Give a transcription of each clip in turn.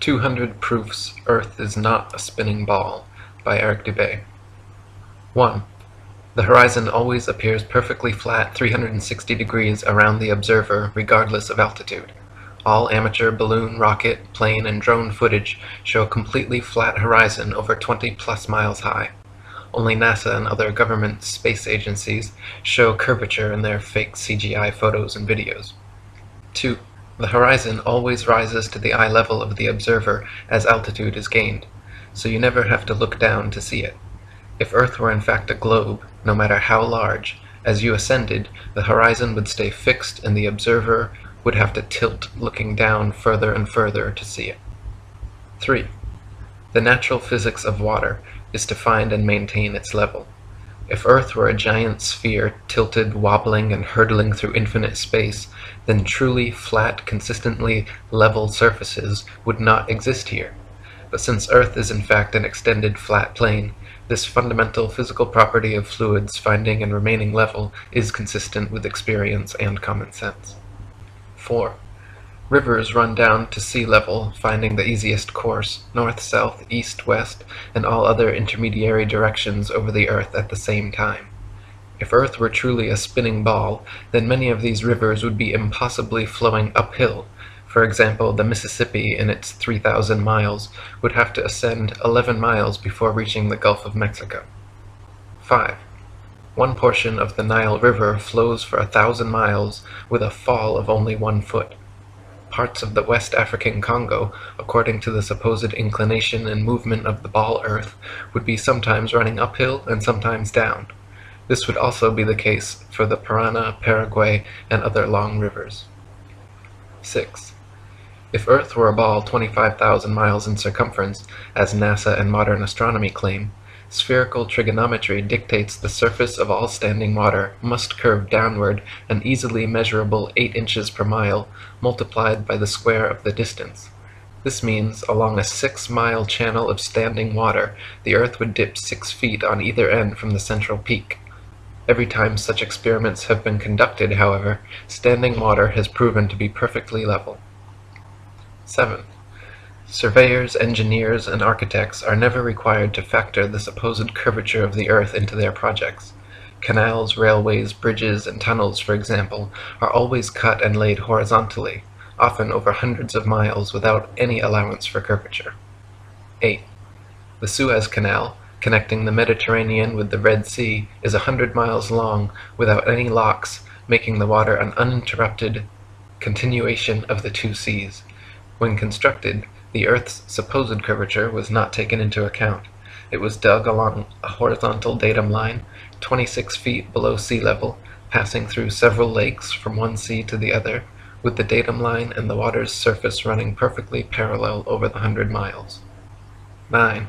200 Proofs Earth is Not a Spinning Ball by Eric Dubay. 1. The horizon always appears perfectly flat 360 degrees around the observer regardless of altitude. All amateur balloon, rocket, plane, and drone footage show a completely flat horizon over 20+ miles high. Only NASA and other government space agencies show curvature in their fake CGI photos and videos. 2. The horizon always rises to the eye level of the observer as altitude is gained, so you never have to look down to see it. If Earth were in fact a globe, no matter how large, as you ascended, the horizon would stay fixed and the observer would have to tilt looking down further and further to see it. 3. The natural physics of water is to find and maintain its level. If Earth were a giant sphere tilted, wobbling, and hurtling through infinite space, then truly flat, consistently level surfaces would not exist here. But since Earth is in fact an extended flat plane, this fundamental physical property of fluids finding and remaining level is consistent with experience and common sense. 4. Rivers run down to sea level, finding the easiest course, north, south, east, west, and all other intermediary directions over the Earth at the same time. If Earth were truly a spinning ball, then many of these rivers would be impossibly flowing uphill. For example, the Mississippi, in its 3,000 miles, would have to ascend 11 miles before reaching the Gulf of Mexico. 5. One portion of the Nile River flows for 1,000 miles with a fall of only 1 foot. Parts of the West African Congo, according to the supposed inclination and movement of the ball Earth, would be sometimes running uphill and sometimes down. This would also be the case for the Parana, Paraguay, and other long rivers. 6. If Earth were a ball 25,000 miles in circumference, as NASA and modern astronomy claim, spherical trigonometry dictates the surface of all standing water must curve downward an easily measurable 8 inches per mile, multiplied by the square of the distance. This means, along a 6-mile channel of standing water, the Earth would dip 6 feet on either end from the central peak. Every time such experiments have been conducted, however, standing water has proven to be perfectly level. 7. Surveyors, engineers, and architects are never required to factor the supposed curvature of the Earth into their projects. Canals, railways, bridges, and tunnels, for example, are always cut and laid horizontally, often over hundreds of miles without any allowance for curvature. 8. The Suez Canal, connecting the Mediterranean with the Red Sea, is 100 miles long without any locks, making the water an uninterrupted continuation of the two seas. When constructed, the Earth's supposed curvature was not taken into account. It was dug along a horizontal datum line, 26 feet below sea level, passing through several lakes from one sea to the other, with the datum line and the water's surface running perfectly parallel over the 100 miles. 9.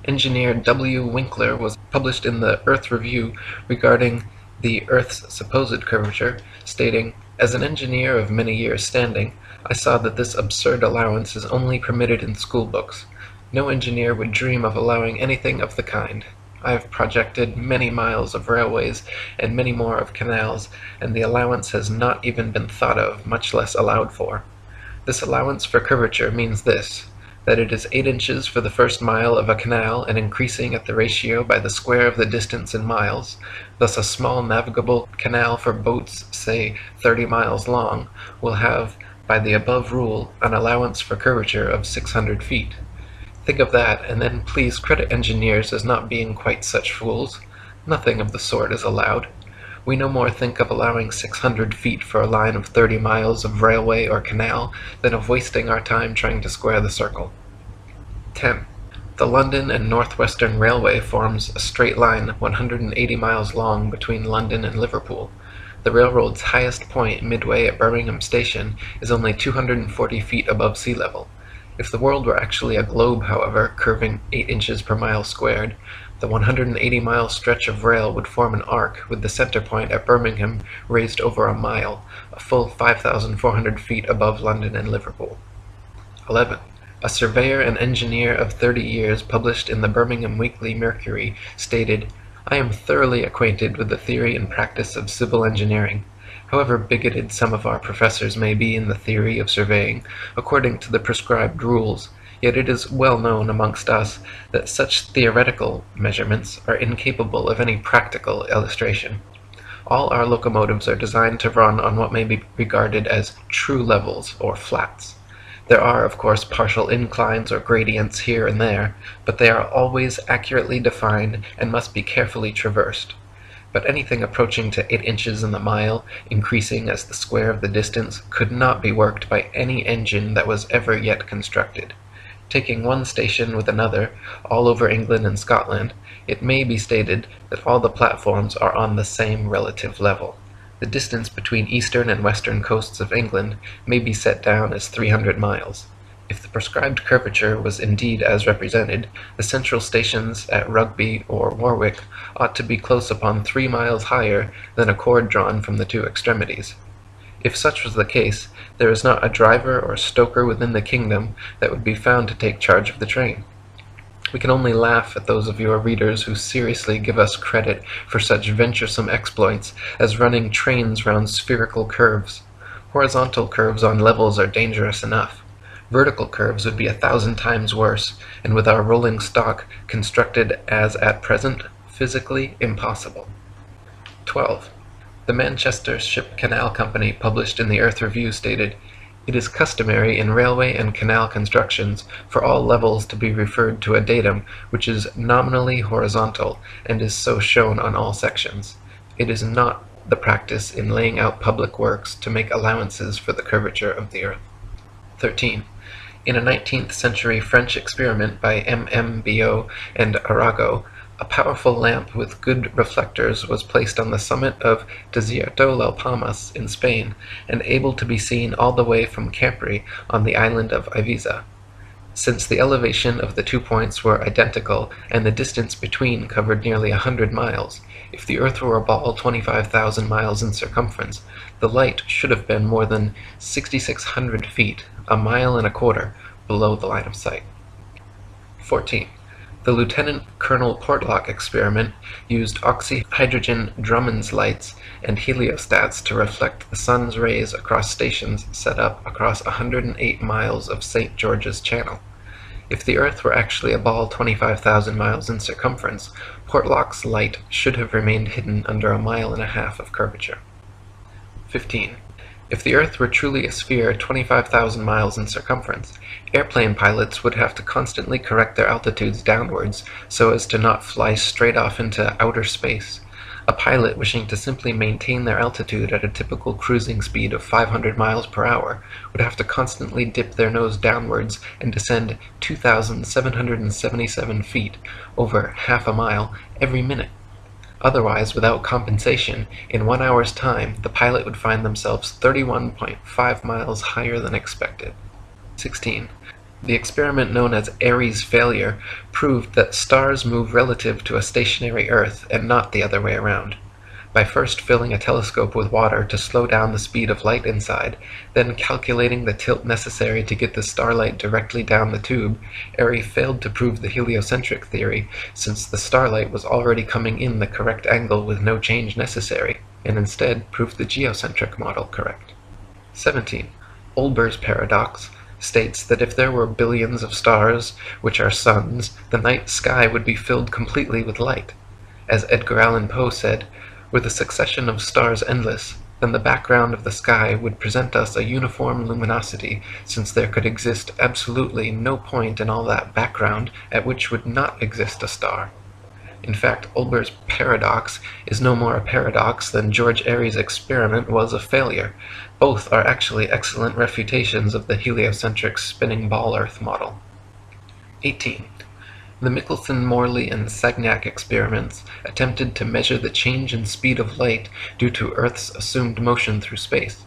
Engineer W. Winkler was published in the Earth Review regarding the Earth's supposed curvature, stating, "As an engineer of many years' standing, I saw that this absurd allowance is only permitted in school books. No engineer would dream of allowing anything of the kind. I have projected many miles of railways and many more of canals, and the allowance has not even been thought of, much less allowed for. This allowance for curvature means this, that it is 8 inches for the first mile of a canal and increasing at the ratio by the square of the distance in miles. Thus a small navigable canal for boats, say 30 miles long, will have, by the above rule, an allowance for curvature of 600 feet. Think of that, and then please credit engineers as not being quite such fools. Nothing of the sort is allowed. We no more think of allowing 600 feet for a line of 30 miles of railway or canal than of wasting our time trying to square the circle. 10. The London and Northwestern Railway forms a straight line 180 miles long between London and Liverpool. The railroad's highest point, midway at Birmingham Station, is only 240 feet above sea level. If the world were actually a globe, however, curving 8 inches per mile squared, the 180-mile stretch of rail would form an arc with the center point at Birmingham raised over a mile, a full 5,400 feet above London and Liverpool. 11. A surveyor and engineer of 30 years published in the Birmingham Weekly Mercury stated, "I am thoroughly acquainted with the theory and practice of civil engineering. However bigoted some of our professors may be in the theory of surveying according to the prescribed rules, yet it is well known amongst us that such theoretical measurements are incapable of any practical illustration. All our locomotives are designed to run on what may be regarded as true levels, or flats. There are, of course, partial inclines or gradients here and there, but they are always accurately defined and must be carefully traversed. But anything approaching to 8 inches in the mile, increasing as the square of the distance, could not be worked by any engine that was ever yet constructed. Taking one station with another, all over England and Scotland, it may be stated that all the platforms are on the same relative level. The distance between eastern and western coasts of England may be set down as 300 miles. If the prescribed curvature was indeed as represented, the central stations at Rugby or Warwick ought to be close upon 3 miles higher than a cord drawn from the two extremities. If such was the case, there is not a driver or stoker within the kingdom that would be found to take charge of the train. We can only laugh at those of your readers who seriously give us credit for such venturesome exploits as running trains round spherical curves. Horizontal curves on levels are dangerous enough. Vertical curves would be 1,000 times worse, and with our rolling stock constructed as at present, physically impossible. 12. The Manchester Ship Canal Company, published in the Earth Review, stated, "It is customary in railway and canal constructions for all levels to be referred to a datum which is nominally horizontal, and is so shown on all sections. It is not the practice in laying out public works to make allowances for the curvature of the earth." 13. In a 19th century French experiment by M.M. and Arago, a powerful lamp with good reflectors was placed on the summit of Desierto las Palmas in Spain, and able to be seen all the way from Capri on the island of Ibiza. Since the elevation of the 2 points were identical, and the distance between covered nearly 100 miles, if the earth were a ball 25,000 miles in circumference, the light should have been more than 6,600 feet, a mile and a quarter, below the line of sight. 14. The Lieutenant Colonel Portlock experiment used oxyhydrogen Drummond's lights and heliostats to reflect the sun's rays across stations set up across 108 miles of St. George's Channel. If the Earth were actually a ball 25,000 miles in circumference, Portlock's light should have remained hidden under a mile and a half of curvature. 15. If the Earth were truly a sphere 25,000 miles in circumference, airplane pilots would have to constantly correct their altitudes downwards so as to not fly straight off into outer space. A pilot wishing to simply maintain their altitude at a typical cruising speed of 500 miles per hour would have to constantly dip their nose downwards and descend 2,777 feet, over half a mile, every minute. Otherwise, without compensation, in 1 hour's time, the pilot would find themselves 31.5 miles higher than expected. 16. The experiment known as Airy's failure proved that stars move relative to a stationary Earth and not the other way around. By first filling a telescope with water to slow down the speed of light inside, then calculating the tilt necessary to get the starlight directly down the tube, Airy failed to prove the heliocentric theory, since the starlight was already coming in the correct angle with no change necessary, and instead proved the geocentric model correct. 17. Olber's paradox states that if there were billions of stars, which are suns, the night sky would be filled completely with light. As Edgar Allan Poe said, "Were the succession of stars endless, then the background of the sky would present us a uniform luminosity, since there could exist absolutely no point in all that background at which would not exist a star." In fact, Olber's paradox is no more a paradox than George Airy's experiment was a failure. Both are actually excellent refutations of the heliocentric spinning ball Earth model. 18. The Michelson-Morley and Sagnac experiments attempted to measure the change in speed of light due to Earth's assumed motion through space.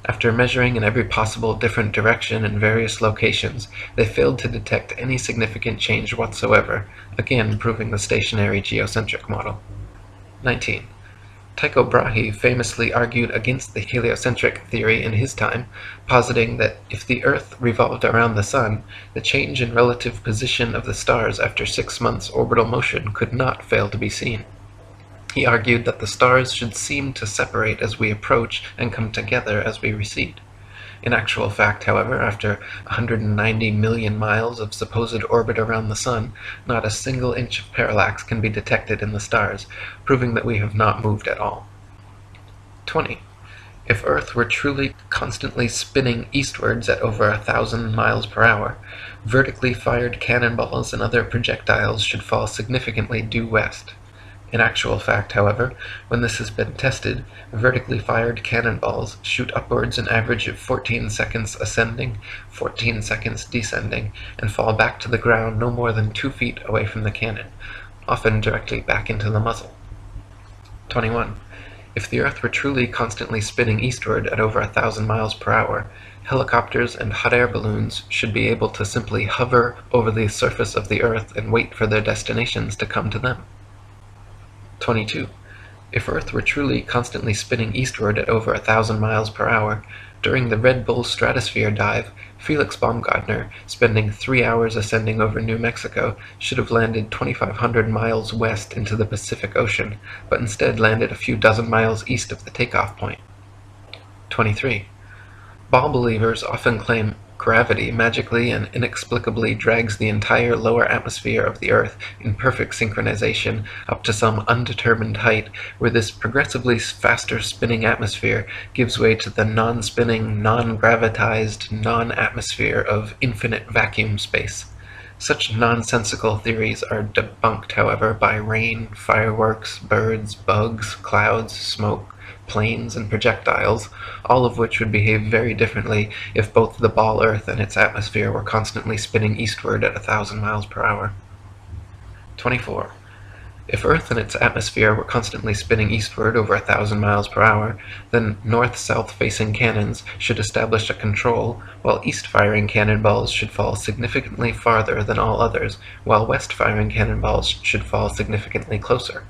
After measuring in every possible different direction in various locations, they failed to detect any significant change whatsoever, again proving the stationary geocentric model. 19. Tycho Brahe famously argued against the heliocentric theory in his time, positing that if the Earth revolved around the Sun, the change in relative position of the stars after 6 months' orbital motion could not fail to be seen. He argued that the stars should seem to separate as we approach and come together as we recede. In actual fact, however, after 190 million miles of supposed orbit around the Sun, not a single inch of parallax can be detected in the stars, proving that we have not moved at all. 20. If Earth were truly constantly spinning eastwards at over 1,000 miles per hour, vertically fired cannonballs and other projectiles should fall significantly due west. In actual fact, however, when this has been tested, vertically fired cannonballs shoot upwards an average of 14 seconds ascending, 14 seconds descending, and fall back to the ground no more than 2 feet away from the cannon, often directly back into the muzzle. 21. If the Earth were truly constantly spinning eastward at over 1,000 miles per hour, helicopters and hot air balloons should be able to simply hover over the surface of the Earth and wait for their destinations to come to them. 22. If Earth were truly constantly spinning eastward at over 1,000 miles per hour, during the Red Bull stratosphere dive, Felix Baumgartner, spending 3 hours ascending over New Mexico, should have landed 2,500 miles west into the Pacific Ocean, but instead landed a few dozen miles east of the takeoff point. 23. Ball believers often claim gravity magically and inexplicably drags the entire lower atmosphere of the Earth in perfect synchronization up to some undetermined height, where this progressively faster spinning atmosphere gives way to the non-spinning, non-gravitized, non-atmosphere of infinite vacuum space. Such nonsensical theories are debunked, however, by rain, fireworks, birds, bugs, clouds, smoke, planes, and projectiles, all of which would behave very differently if both the ball Earth and its atmosphere were constantly spinning eastward at 1,000 miles per hour. 24. If Earth and its atmosphere were constantly spinning eastward over 1,000 miles per hour, then north-south facing cannons should establish a control, while east-firing cannonballs should fall significantly farther than all others, while west-firing cannonballs should fall significantly closer.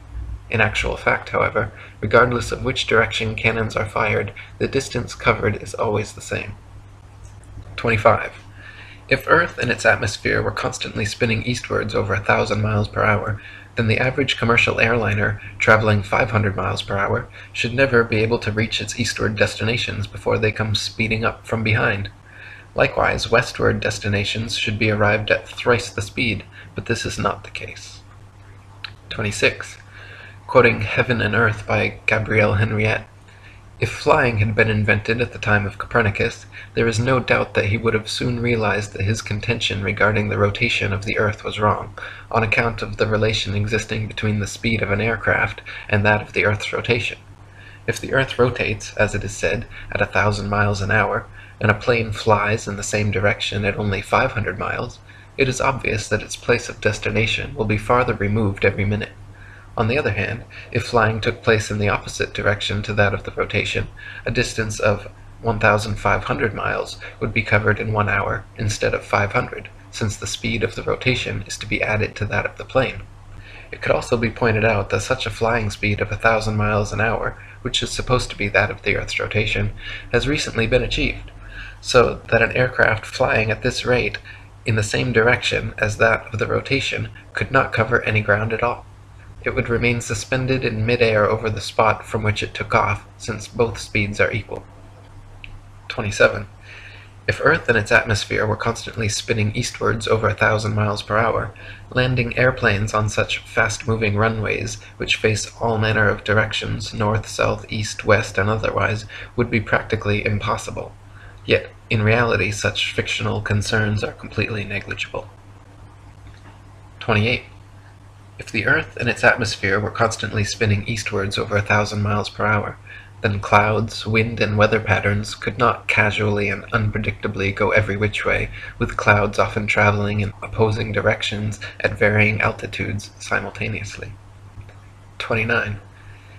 In actual fact, however, regardless of which direction cannons are fired, the distance covered is always the same. 25. If Earth and its atmosphere were constantly spinning eastwards over 1,000 miles per hour, then the average commercial airliner, traveling 500 miles per hour, should never be able to reach its eastward destinations before they come speeding up from behind. Likewise, westward destinations should be arrived at thrice the speed, but this is not the case. 26. Quoting Heaven and Earth by Gabrielle Henriette, if flying had been invented at the time of Copernicus, there is no doubt that he would have soon realized that his contention regarding the rotation of the Earth was wrong, on account of the relation existing between the speed of an aircraft and that of the Earth's rotation. If the Earth rotates, as it is said, at 1,000 miles an hour, and a plane flies in the same direction at only 500 miles, it is obvious that its place of destination will be farther removed every minute. On the other hand, if flying took place in the opposite direction to that of the rotation, a distance of 1,500 miles would be covered in 1 hour instead of 500, since the speed of the rotation is to be added to that of the plane. It could also be pointed out that such a flying speed of 1,000 miles an hour, which is supposed to be that of the Earth's rotation, has recently been achieved, so that an aircraft flying at this rate in the same direction as that of the rotation could not cover any ground at all. It would remain suspended in mid-air over the spot from which it took off, since both speeds are equal. 27. If Earth and its atmosphere were constantly spinning eastwards over 1,000 miles per hour, landing airplanes on such fast-moving runways, which face all manner of directions, north, south, east, west, and otherwise, would be practically impossible. Yet, in reality, such fictional concerns are completely negligible. 28. If the Earth and its atmosphere were constantly spinning eastwards over 1,000 miles per hour, then clouds, wind, and weather patterns could not casually and unpredictably go every which way, with clouds often traveling in opposing directions at varying altitudes simultaneously. 29.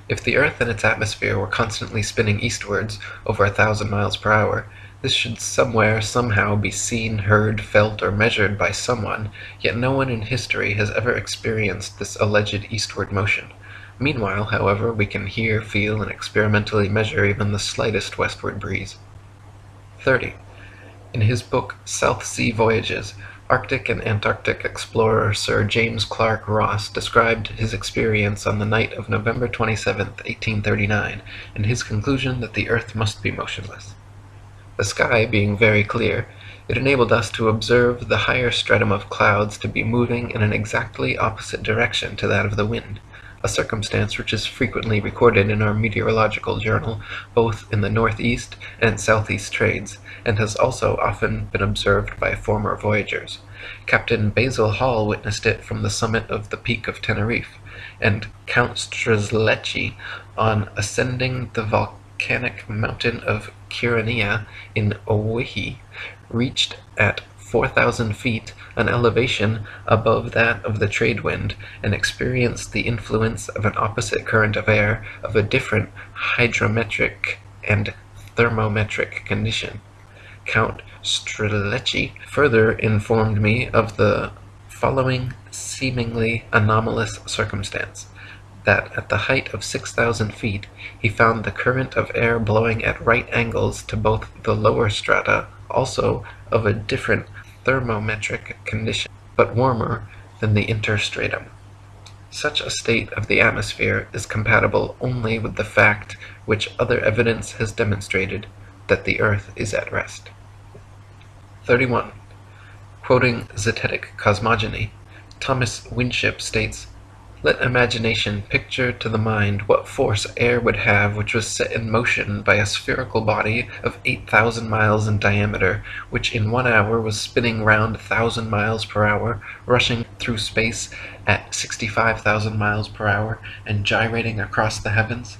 If the Earth and its atmosphere were constantly spinning eastwards over 1,000 miles per hour, this should somewhere, somehow be seen, heard, felt, or measured by someone, yet no one in history has ever experienced this alleged eastward motion. Meanwhile, however, we can hear, feel, and experimentally measure even the slightest westward breeze. 30. In his book South Sea Voyages, Arctic and Antarctic explorer Sir James Clark Ross described his experience on the night of November 27, 1839, and his conclusion that the Earth must be motionless. The sky being very clear, it enabled us to observe the higher stratum of clouds to be moving in an exactly opposite direction to that of the wind, a circumstance which is frequently recorded in our meteorological journal, both in the northeast and southeast trades, and has also often been observed by former voyagers. Captain Basil Hall witnessed it from the summit of the Peak of Teneriffe, and Count Strzelecki, on ascending the volcanic mountain of Kyrenia in Owyhee, reached at 4,000 feet an elevation above that of the trade wind, and experienced the influence of an opposite current of air of a different hydrometric and thermometric condition. Count Strzelecki further informed me of the following seemingly anomalous circumstance: that at the height of 6,000 feet he found the current of air blowing at right angles to both the lower strata, also of a different thermometric condition, but warmer than the interstratum. Such a state of the atmosphere is compatible only with the fact which other evidence has demonstrated, that the earth is at rest. 31. Quoting Zetetic Cosmogony, Thomas Winship states, "Let imagination picture to the mind what force air would have which was set in motion by a spherical body of 8,000 miles in diameter, which in 1 hour was spinning round 1,000 miles per hour, rushing through space at 65,000 miles per hour, and gyrating across the heavens.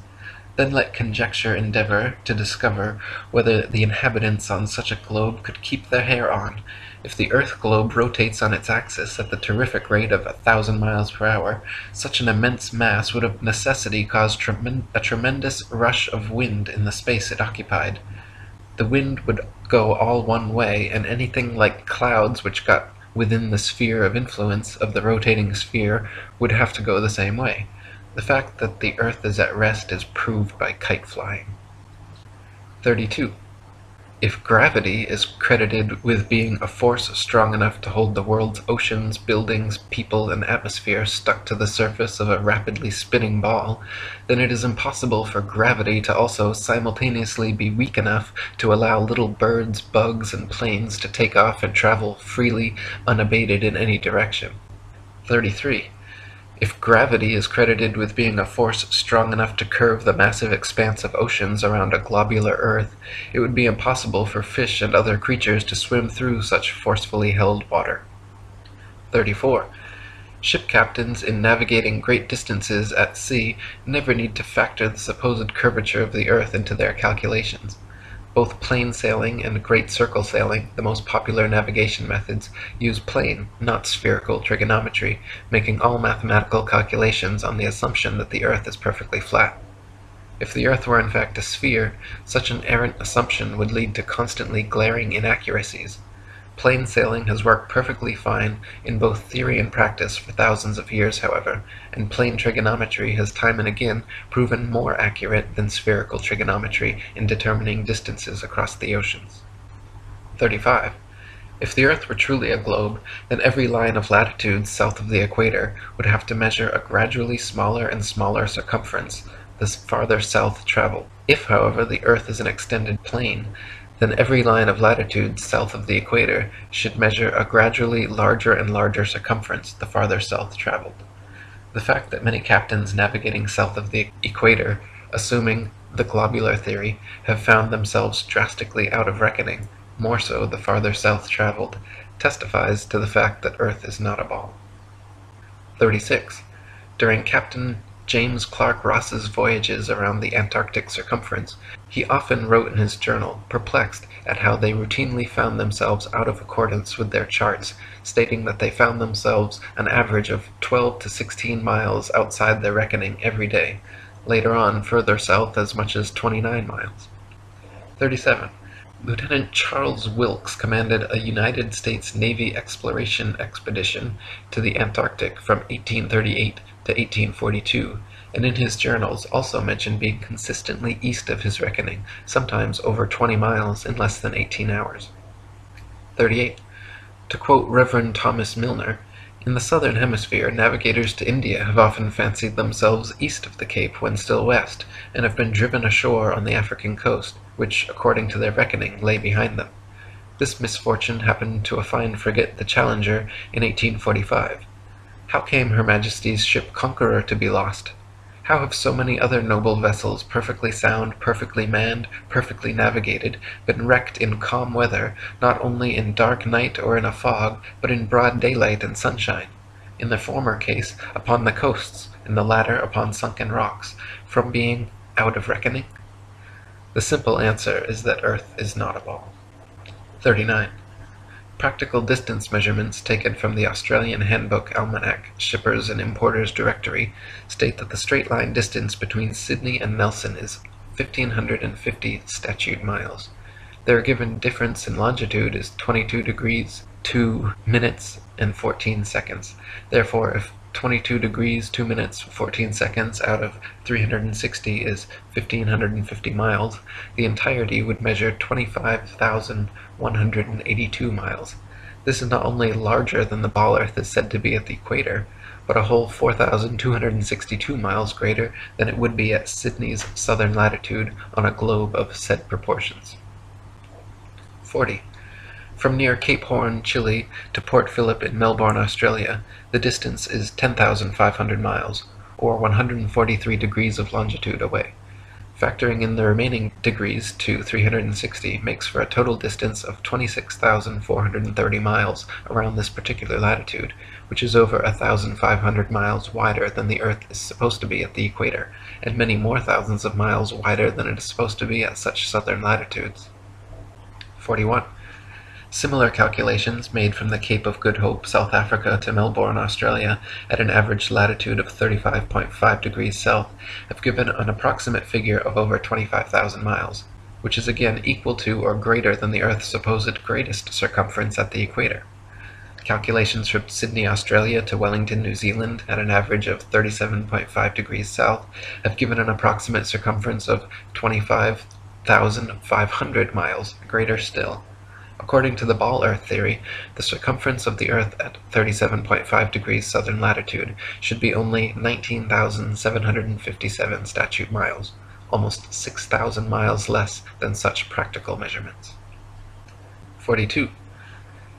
Then let conjecture endeavor to discover whether the inhabitants on such a globe could keep their hair on. If the earth globe rotates on its axis at the terrific rate of 1,000 miles per hour, such an immense mass would of necessity cause a tremendous rush of wind in the space it occupied. The wind would go all one way, and anything like clouds which got within the sphere of influence of the rotating sphere would have to go the same way. The fact that the earth is at rest is proved by kite flying." 32. If gravity is credited with being a force strong enough to hold the world's oceans, buildings, people, and atmosphere stuck to the surface of a rapidly spinning ball, then it is impossible for gravity to also simultaneously be weak enough to allow little birds, bugs, and planes to take off and travel freely, unabated in any direction. 33. If gravity is credited with being a force strong enough to curve the massive expanse of oceans around a globular earth, it would be impossible for fish and other creatures to swim through such forcefully held water. 34. Ship captains in navigating great distances at sea never need to factor the supposed curvature of the earth into their calculations. Both plain sailing and great circle sailing, the most popular navigation methods, use plane, not spherical trigonometry, making all mathematical calculations on the assumption that the earth is perfectly flat. If the earth were in fact a sphere, such an errant assumption would lead to constantly glaring inaccuracies. Plain sailing has worked perfectly fine in both theory and practice for thousands of years, however, and plane trigonometry has time and again proven more accurate than spherical trigonometry in determining distances across the oceans. 35. If the earth were truly a globe, then every line of latitude south of the equator would have to measure a gradually smaller and smaller circumference the farther south traveled. If, however, the earth is an extended plane, then every line of latitude south of the equator should measure a gradually larger and larger circumference the farther south traveled. The fact that many captains navigating south of the equator, assuming the globular theory, have found themselves drastically out of reckoning, more so the farther south traveled, testifies to the fact that Earth is not a ball. 36. During Captain James Clark Ross's voyages around the Antarctic circumference, he often wrote in his journal, perplexed at how they routinely found themselves out of accordance with their charts, stating that they found themselves an average of 12 to 16 miles outside their reckoning every day, later on further south as much as 29 miles. 37. Lieutenant Charles Wilkes commanded a United States Navy exploration expedition to the Antarctic from 1838 to 1842, and in his journals also mentioned being consistently east of his reckoning, sometimes over 20 miles in less than 18 hours. 38. To quote Reverend Thomas Milner, "In the southern hemisphere, navigators to India have often fancied themselves east of the Cape when still west, and have been driven ashore on the African coast, which, according to their reckoning, lay behind them. This misfortune happened to a fine frigate, the Challenger, in 1845. How came Her Majesty's ship Conqueror to be lost? How have so many other noble vessels, perfectly sound, perfectly manned, perfectly navigated, been wrecked in calm weather, not only in dark night or in a fog, but in broad daylight and sunshine? In the former case, upon the coasts, in the latter upon sunken rocks, from being out of reckoning? The simple answer is that Earth is not a ball." 39. Practical distance measurements taken from the Australian Handbook Almanac Shippers and Importers Directory state that the straight-line distance between Sydney and Nelson is 1,550 statute miles. Their given difference in longitude is 22 degrees 2 minutes and 14 seconds. Therefore, if 22 degrees 2 minutes 14 seconds out of 360 is 1,550 miles, the entirety would measure 25,182 miles. This is not only larger than the ball Earth is said to be at the equator, but a whole 4,262 miles greater than it would be at Sydney's southern latitude on a globe of said proportions. 40. From near Cape Horn, Chile, to Port Phillip in Melbourne, Australia, the distance is 10,500 miles, or 143 degrees of longitude away. Factoring in the remaining degrees to 360 makes for a total distance of 26,430 miles around this particular latitude, which is over 1,500 miles wider than the Earth is supposed to be at the equator, and many more thousands of miles wider than it is supposed to be at such southern latitudes. 41. Similar calculations made from the Cape of Good Hope, South Africa to Melbourne, Australia, at an average latitude of 35.5 degrees south, have given an approximate figure of over 25,000 miles, which is again equal to or greater than the Earth's supposed greatest circumference at the equator. Calculations from Sydney, Australia to Wellington, New Zealand, at an average of 37.5 degrees south, have given an approximate circumference of 25,500 miles, greater still. According to the ball Earth theory, the circumference of the Earth at 37.5 degrees southern latitude should be only 19,757 statute miles, almost 6,000 miles less than such practical measurements. 42.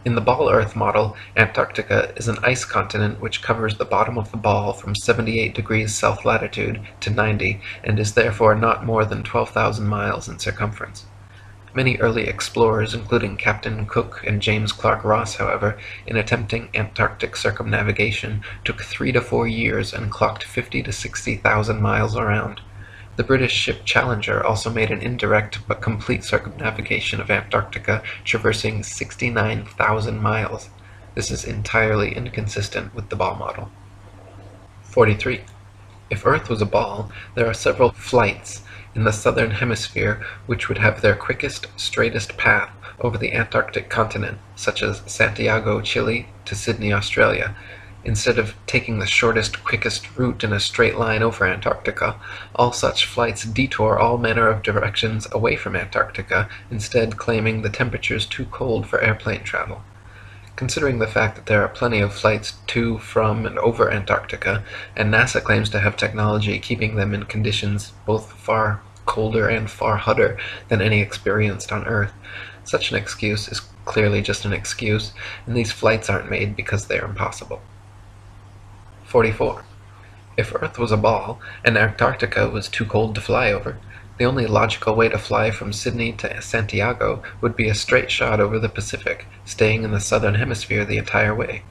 In the ball Earth model, Antarctica is an ice continent which covers the bottom of the ball from 78 degrees south latitude to 90, and is therefore not more than 12,000 miles in circumference. Many early explorers, including Captain Cook and James Clark Ross, however, in attempting Antarctic circumnavigation, took 3 to 4 years and clocked 50 to 60,000 miles around. The British ship Challenger also made an indirect but complete circumnavigation of Antarctica, traversing 69,000 miles. This is entirely inconsistent with the ball model. 43. If Earth was a ball, there are several flights in the southern hemisphere which would have their quickest, straightest path over the Antarctic continent, such as Santiago, Chile, to Sydney, Australia. Instead of taking the shortest, quickest route in a straight line over Antarctica, all such flights detour all manner of directions away from Antarctica, instead claiming the temperatures too cold for airplane travel. Considering the fact that there are plenty of flights to, from, and over Antarctica, and NASA claims to have technology keeping them in conditions both far colder and far hotter than any experienced on Earth, such an excuse is clearly just an excuse, and these flights aren't made because they are impossible. 44. If Earth was a ball, and Antarctica was too cold to fly over, the only logical way to fly from Sydney to Santiago would be a straight shot over the Pacific, staying in the southern hemisphere the entire way.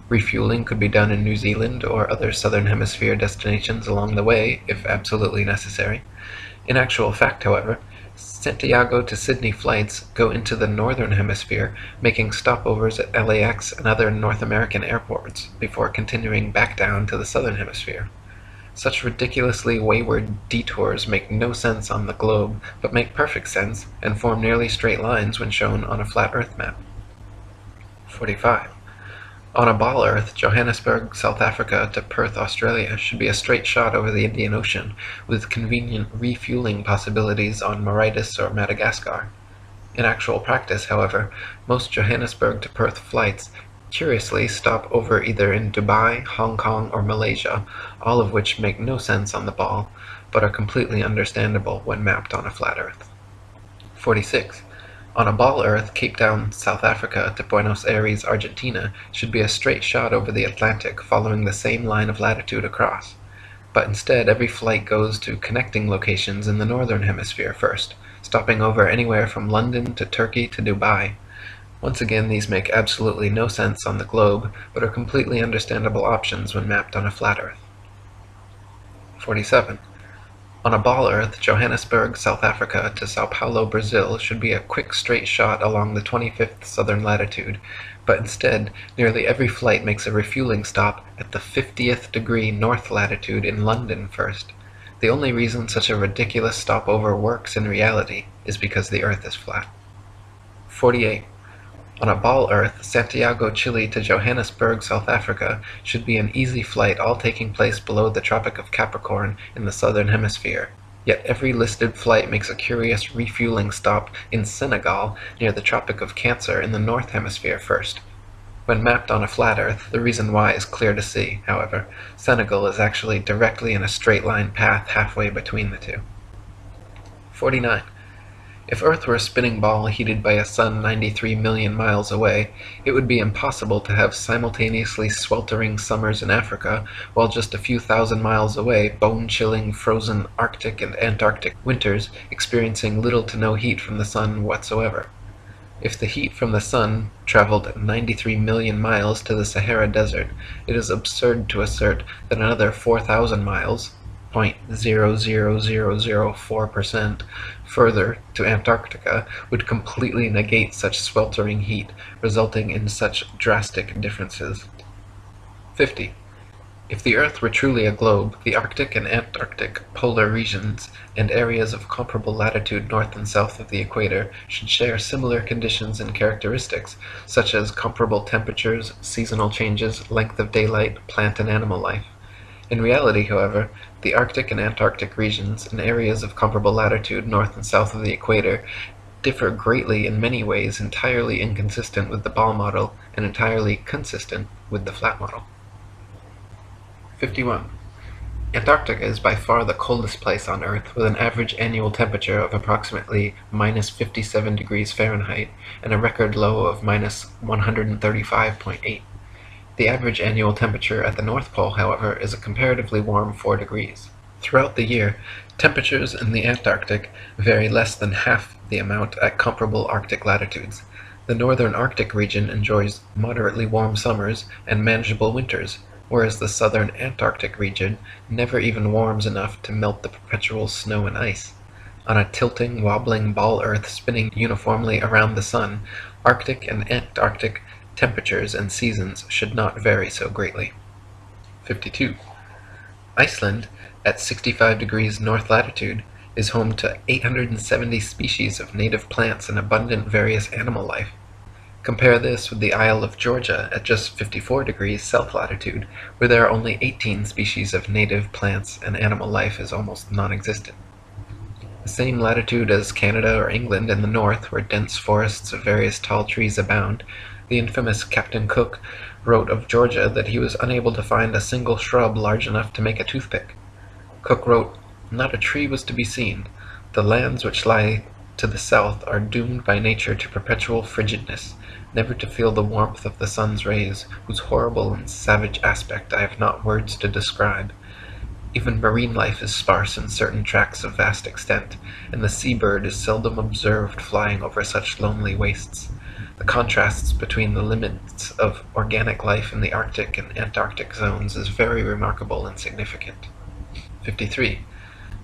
Refueling could be done in New Zealand or other southern hemisphere destinations along the way, if absolutely necessary. In actual fact, however, Santiago to Sydney flights go into the northern hemisphere, making stopovers at LAX and other North American airports before continuing back down to the southern hemisphere. Such ridiculously wayward detours make no sense on the globe, but make perfect sense and form nearly straight lines when shown on a flat Earth map. 45. On a ball Earth, Johannesburg, South Africa to Perth, Australia should be a straight shot over the Indian Ocean, with convenient refueling possibilities on Mauritius or Madagascar. In actual practice, however, most Johannesburg to Perth flights curiously stop over either in Dubai, Hong Kong, or Malaysia, all of which make no sense on the ball, but are completely understandable when mapped on a flat Earth. 46. On a ball Earth, Cape Town, South Africa to Buenos Aires, Argentina should be a straight shot over the Atlantic following the same line of latitude across. But instead, every flight goes to connecting locations in the northern hemisphere first, stopping over anywhere from London to Turkey to Dubai. Once again, these make absolutely no sense on the globe, but are completely understandable options when mapped on a flat Earth. 47. On a ball Earth, Johannesburg, South Africa to Sao Paulo, Brazil should be a quick straight shot along the 25th southern latitude, but instead, nearly every flight makes a refueling stop at the 50th degree north latitude in London first. The only reason such a ridiculous stopover works in reality is because the Earth is flat. 48. On a ball Earth, Santiago, Chile to Johannesburg, South Africa should be an easy flight, all taking place below the Tropic of Capricorn in the southern hemisphere. Yet every listed flight makes a curious refueling stop in Senegal near the Tropic of Cancer in the north hemisphere first. When mapped on a flat Earth, the reason why is clear to see, however. Senegal is actually directly in a straight line path halfway between the two. 49. If Earth were a spinning ball heated by a sun 93 million miles away, it would be impossible to have simultaneously sweltering summers in Africa, while just a few thousand miles away, bone-chilling, frozen Arctic and Antarctic winters experiencing little to no heat from the sun whatsoever. If the heat from the sun traveled 93 million miles to the Sahara Desert, it is absurd to assert that another 4,000 miles, 0.00004%, further to Antarctica would completely negate such sweltering heat, resulting in such drastic differences. 50. If the Earth were truly a globe, the Arctic and Antarctic polar regions and areas of comparable latitude north and south of the equator should share similar conditions and characteristics, such as comparable temperatures, seasonal changes, length of daylight, plant and animal life. In reality, however, the Arctic and Antarctic regions and areas of comparable latitude north and south of the equator differ greatly in many ways, entirely inconsistent with the ball model and entirely consistent with the flat model. 51. Antarctica is by far the coldest place on Earth, with an average annual temperature of approximately minus 57 degrees Fahrenheit and a record low of minus 135.8. The average annual temperature at the North Pole, however, is a comparatively warm 4 degrees. Throughout the year, temperatures in the Antarctic vary less than half the amount at comparable Arctic latitudes. The northern Arctic region enjoys moderately warm summers and manageable winters, whereas the southern Antarctic region never even warms enough to melt the perpetual snow and ice. On a tilting, wobbling ball Earth spinning uniformly around the sun, Arctic and Antarctic temperatures and seasons should not vary so greatly. 52. Iceland, at 65 degrees north latitude, is home to 870 species of native plants and abundant various animal life. Compare this with the Isle of Georgia at just 54 degrees south latitude, where there are only 18 species of native plants and animal life is almost non-existent. The same latitude as Canada or England in the north, where dense forests of various tall trees abound, the infamous Captain Cook wrote of Georgia that he was unable to find a single shrub large enough to make a toothpick. Cook wrote, "Not a tree was to be seen. The lands which lie to the south are doomed by nature to perpetual frigidness, never to feel the warmth of the sun's rays, whose horrible and savage aspect I have not words to describe. Even marine life is sparse in certain tracts of vast extent, and the sea-bird is seldom observed flying over such lonely wastes. The contrasts between the limits of organic life in the Arctic and Antarctic zones is very remarkable and significant." 53.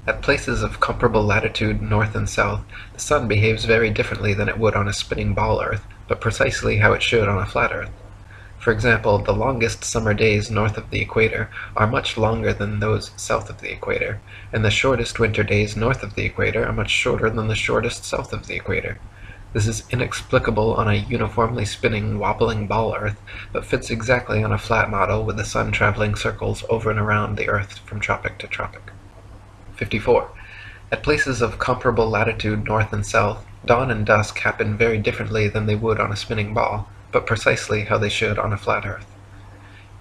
At places of comparable latitude north and south, the sun behaves very differently than it would on a spinning ball Earth, but precisely how it should on a flat Earth. For example, the longest summer days north of the equator are much longer than those south of the equator, and the shortest winter days north of the equator are much shorter than the shortest south of the equator. This is inexplicable on a uniformly spinning, wobbling ball Earth, but fits exactly on a flat model with the sun traveling circles over and around the Earth from tropic to tropic. 54. At places of comparable latitude north and south, Dawn and dusk happen very differently than they would on a spinning ball, but precisely how they should on a flat Earth.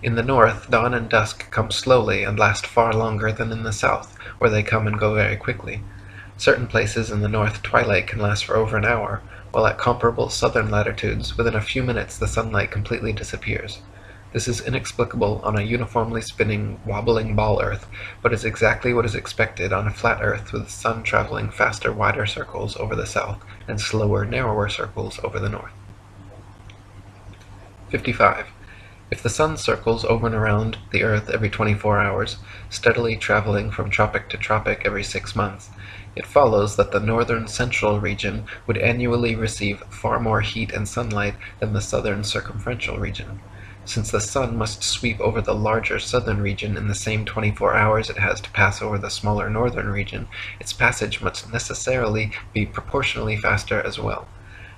In the north, dawn and dusk come slowly and last far longer than in the south, where they come and go very quickly. Certain places in the north twilight can last for over an hour, while at comparable southern latitudes, within a few minutes the sunlight completely disappears. This is inexplicable on a uniformly spinning, wobbling ball Earth, but is exactly what is expected on a flat Earth with the sun traveling faster, wider circles over the south and slower, narrower circles over the north. 55. If the sun circles over and around the Earth every 24 hours, steadily traveling from tropic to tropic every 6 months, it follows that the northern central region would annually receive far more heat and sunlight than the southern circumferential region. Since the sun must sweep over the larger southern region in the same 24 hours it has to pass over the smaller northern region, its passage must necessarily be proportionally faster as well.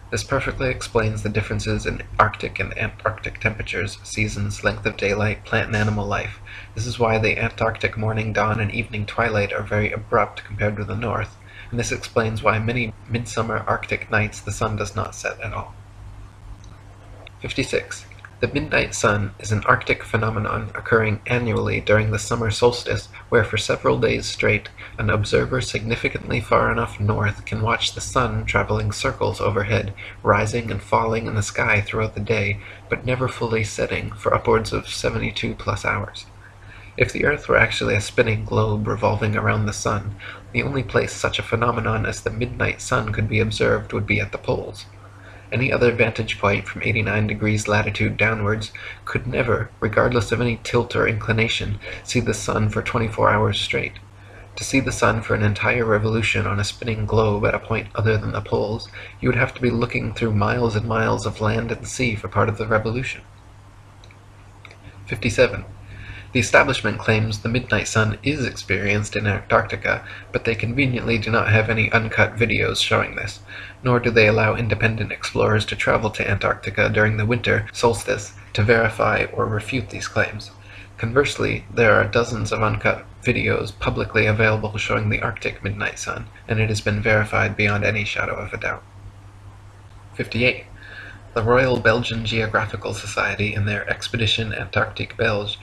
This perfectly explains the differences in Arctic and Antarctic temperatures, seasons, length of daylight, plant and animal life. This is why the Antarctic morning dawn and evening twilight are very abrupt compared to the north, and this explains why many midsummer Arctic nights the sun does not set at all. 56. The midnight sun is an Arctic phenomenon occurring annually during the summer solstice, where for several days straight, an observer significantly far enough north can watch the sun traveling circles overhead, rising and falling in the sky throughout the day, but never fully setting for upwards of 72 plus hours. If the Earth were actually a spinning globe revolving around the sun, the only place such a phenomenon as the midnight sun could be observed would be at the poles. Any other vantage point from 89 degrees latitude downwards could never, regardless of any tilt or inclination, see the sun for 24 hours straight. To see the sun for an entire revolution on a spinning globe at a point other than the poles, you would have to be looking through miles and miles of land and sea for part of the revolution. 57. The establishment claims the midnight sun is experienced in Antarctica, but they conveniently do not have any uncut videos showing this, nor do they allow independent explorers to travel to Antarctica during the winter solstice to verify or refute these claims. Conversely, there are dozens of uncut videos publicly available showing the Arctic midnight sun, and it has been verified beyond any shadow of a doubt. 58. The Royal Belgian Geographical Society, in their Expedition Antarctique Belge,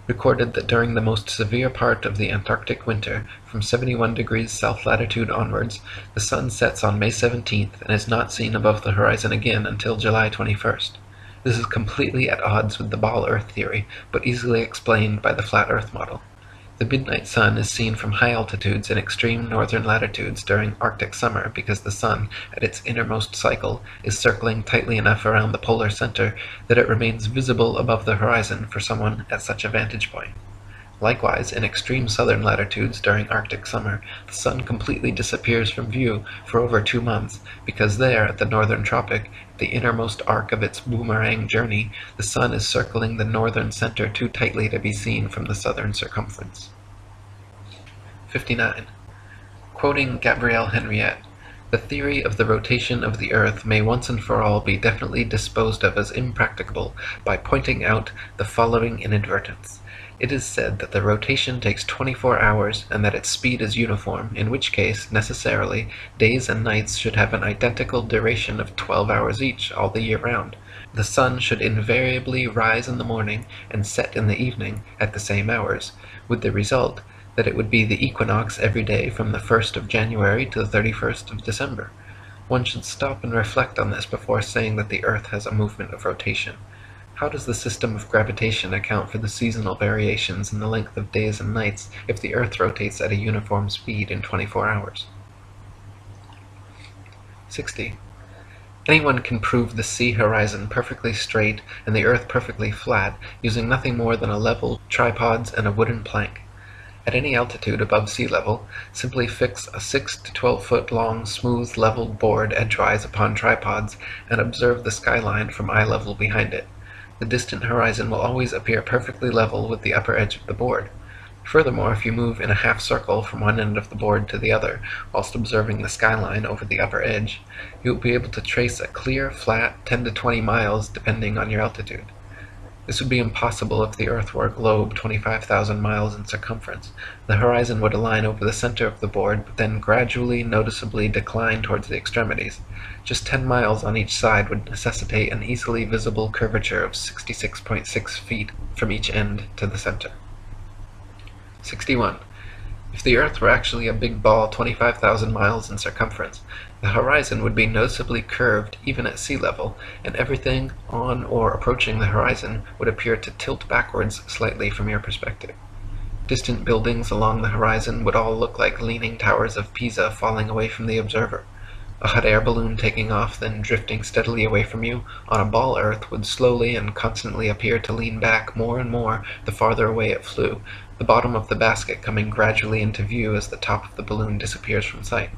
recorded that during the most severe part of the Antarctic winter, from 71 degrees south latitude onwards, the sun sets on May 17th and is not seen above the horizon again until July 21st. This is completely at odds with the ball Earth theory, but easily explained by the flat Earth model. The midnight sun is seen from high altitudes in extreme northern latitudes during Arctic summer because the sun, at its innermost cycle, is circling tightly enough around the polar center that it remains visible above the horizon for someone at such a vantage point. Likewise, in extreme southern latitudes during Arctic summer, the sun completely disappears from view for over 2 months, because there, at the northern tropic, the innermost arc of its boomerang journey, the sun is circling the northern center too tightly to be seen from the southern circumference. 59. Quoting Gabrielle Henriette, "The theory of the rotation of the Earth may once and for all be definitely disposed of as impracticable by pointing out the following inadvertence. It is said that the rotation takes 24 hours and that its speed is uniform, in which case, necessarily, days and nights should have an identical duration of 12 hours each all the year round. The sun should invariably rise in the morning and set in the evening at the same hours, with the result that it would be the equinox every day from the 1st of January to the 31st of December. One should stop and reflect on this before saying that the Earth has a movement of rotation. How does the system of gravitation account for the seasonal variations in the length of days and nights if the Earth rotates at a uniform speed in 24 hours? 60. Anyone can prove the sea horizon perfectly straight and the Earth perfectly flat using nothing more than a level, tripods, and a wooden plank. At any altitude above sea level, simply fix a 6 to 12 foot long, smooth, leveled board edgewise upon tripods and observe the skyline from eye level behind it. The distant horizon will always appear perfectly level with the upper edge of the board. Furthermore, if you move in a half circle from one end of the board to the other, whilst observing the skyline over the upper edge, you will be able to trace a clear, flat 10 to 20 miles depending on your altitude. This would be impossible if the Earth were a globe 25,000 miles in circumference. The horizon would align over the center of the board, but then gradually, noticeably decline towards the extremities. Just 10 miles on each side would necessitate an easily visible curvature of 66.6 feet from each end to the center. 61. If the Earth were actually a big ball 25,000 miles in circumference, the horizon would be noticeably curved even at sea level, and everything on or approaching the horizon would appear to tilt backwards slightly from your perspective. Distant buildings along the horizon would all look like leaning towers of Pisa falling away from the observer. A hot air balloon taking off, then drifting steadily away from you on a ball Earth would slowly and constantly appear to lean back more and more the farther away it flew, the bottom of the basket coming gradually into view as the top of the balloon disappears from sight.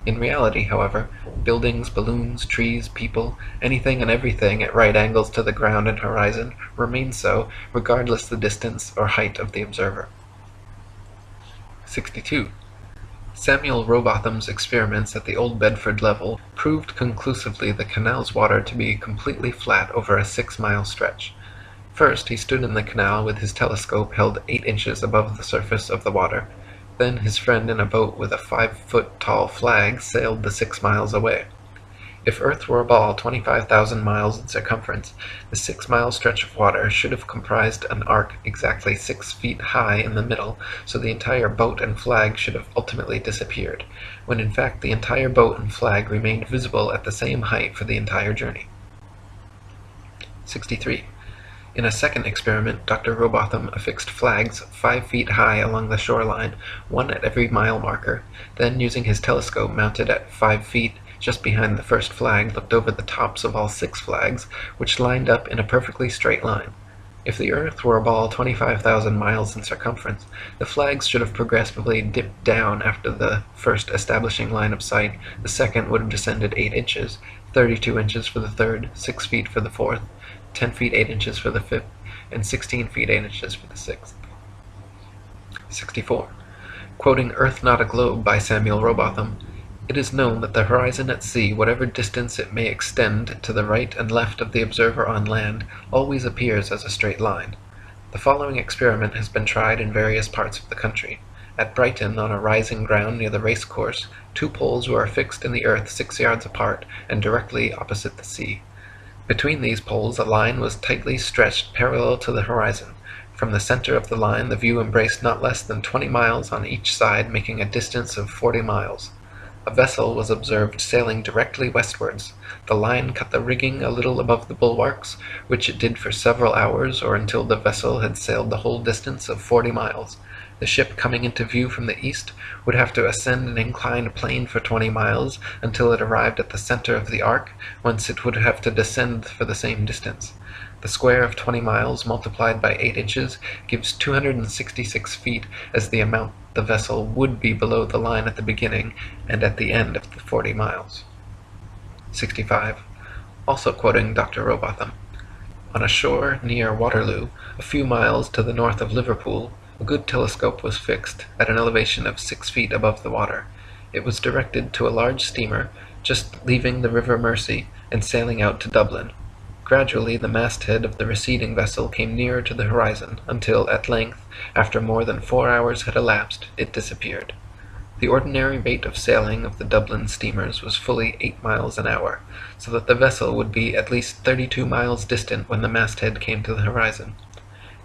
In reality, however, buildings, balloons, trees, people, anything and everything at right angles to the ground and horizon remain so, regardless the distance or height of the observer. 62. Samuel Rowbotham's experiments at the Old Bedford level proved conclusively the canal's water to be completely flat over a 6-mile stretch. First, he stood in the canal with his telescope held 8 inches above the surface of the water. Then his friend in a boat with a 5-foot-tall flag sailed the 6 miles away. If Earth were a ball 25,000 miles in circumference, the 6-mile stretch of water should have comprised an arc exactly 6 feet high in the middle, so the entire boat and flag should have ultimately disappeared, when in fact the entire boat and flag remained visible at the same height for the entire journey. 63. In a second experiment, Dr. Rowbotham affixed flags 5 feet high along the shoreline, one at every mile marker, then using his telescope mounted at 5 feet just behind the first flag, looked over the tops of all 6 flags, which lined up in a perfectly straight line. If the Earth were a ball 25,000 miles in circumference, the flags should have progressively dipped down after the first establishing line of sight. The second would have descended 8 inches, 32 inches for the third, 6 feet for the fourth, 10 feet 8 inches for the fifth, and 16 feet 8 inches for the sixth. 64. Quoting Earth Not a Globe by Samuel Rowbotham, "It is known that the horizon at sea, whatever distance it may extend to the right and left of the observer on land, always appears as a straight line. The following experiment has been tried in various parts of the country. At Brighton, on a rising ground near the race course, 2 poles were affixed in the earth 6 yards apart and directly opposite the sea. Between these poles a line was tightly stretched parallel to the horizon. From the center of the line the view embraced not less than 20 miles on each side, making a distance of 40 miles. A vessel was observed sailing directly westwards. The line cut the rigging a little above the bulwarks, which it did for several hours, or until the vessel had sailed the whole distance of 40 miles. The ship coming into view from the east would have to ascend an inclined plane for 20 miles until it arrived at the center of the arc, whence it would have to descend for the same distance. The square of 20 miles multiplied by 8 inches gives 266 feet as the amount the vessel would be below the line at the beginning and at the end of the 40 miles. 65. Also quoting Dr. Rowbotham, "On a shore near Waterloo, a few miles to the north of Liverpool, a good telescope was fixed at an elevation of 6 feet above the water. It was directed to a large steamer just leaving the River Mersey and sailing out to Dublin. Gradually the masthead of the receding vessel came nearer to the horizon, until at length, after more than 4 hours had elapsed, it disappeared. The ordinary rate of sailing of the Dublin steamers was fully 8 miles an hour, so that the vessel would be at least 32 miles distant when the masthead came to the horizon.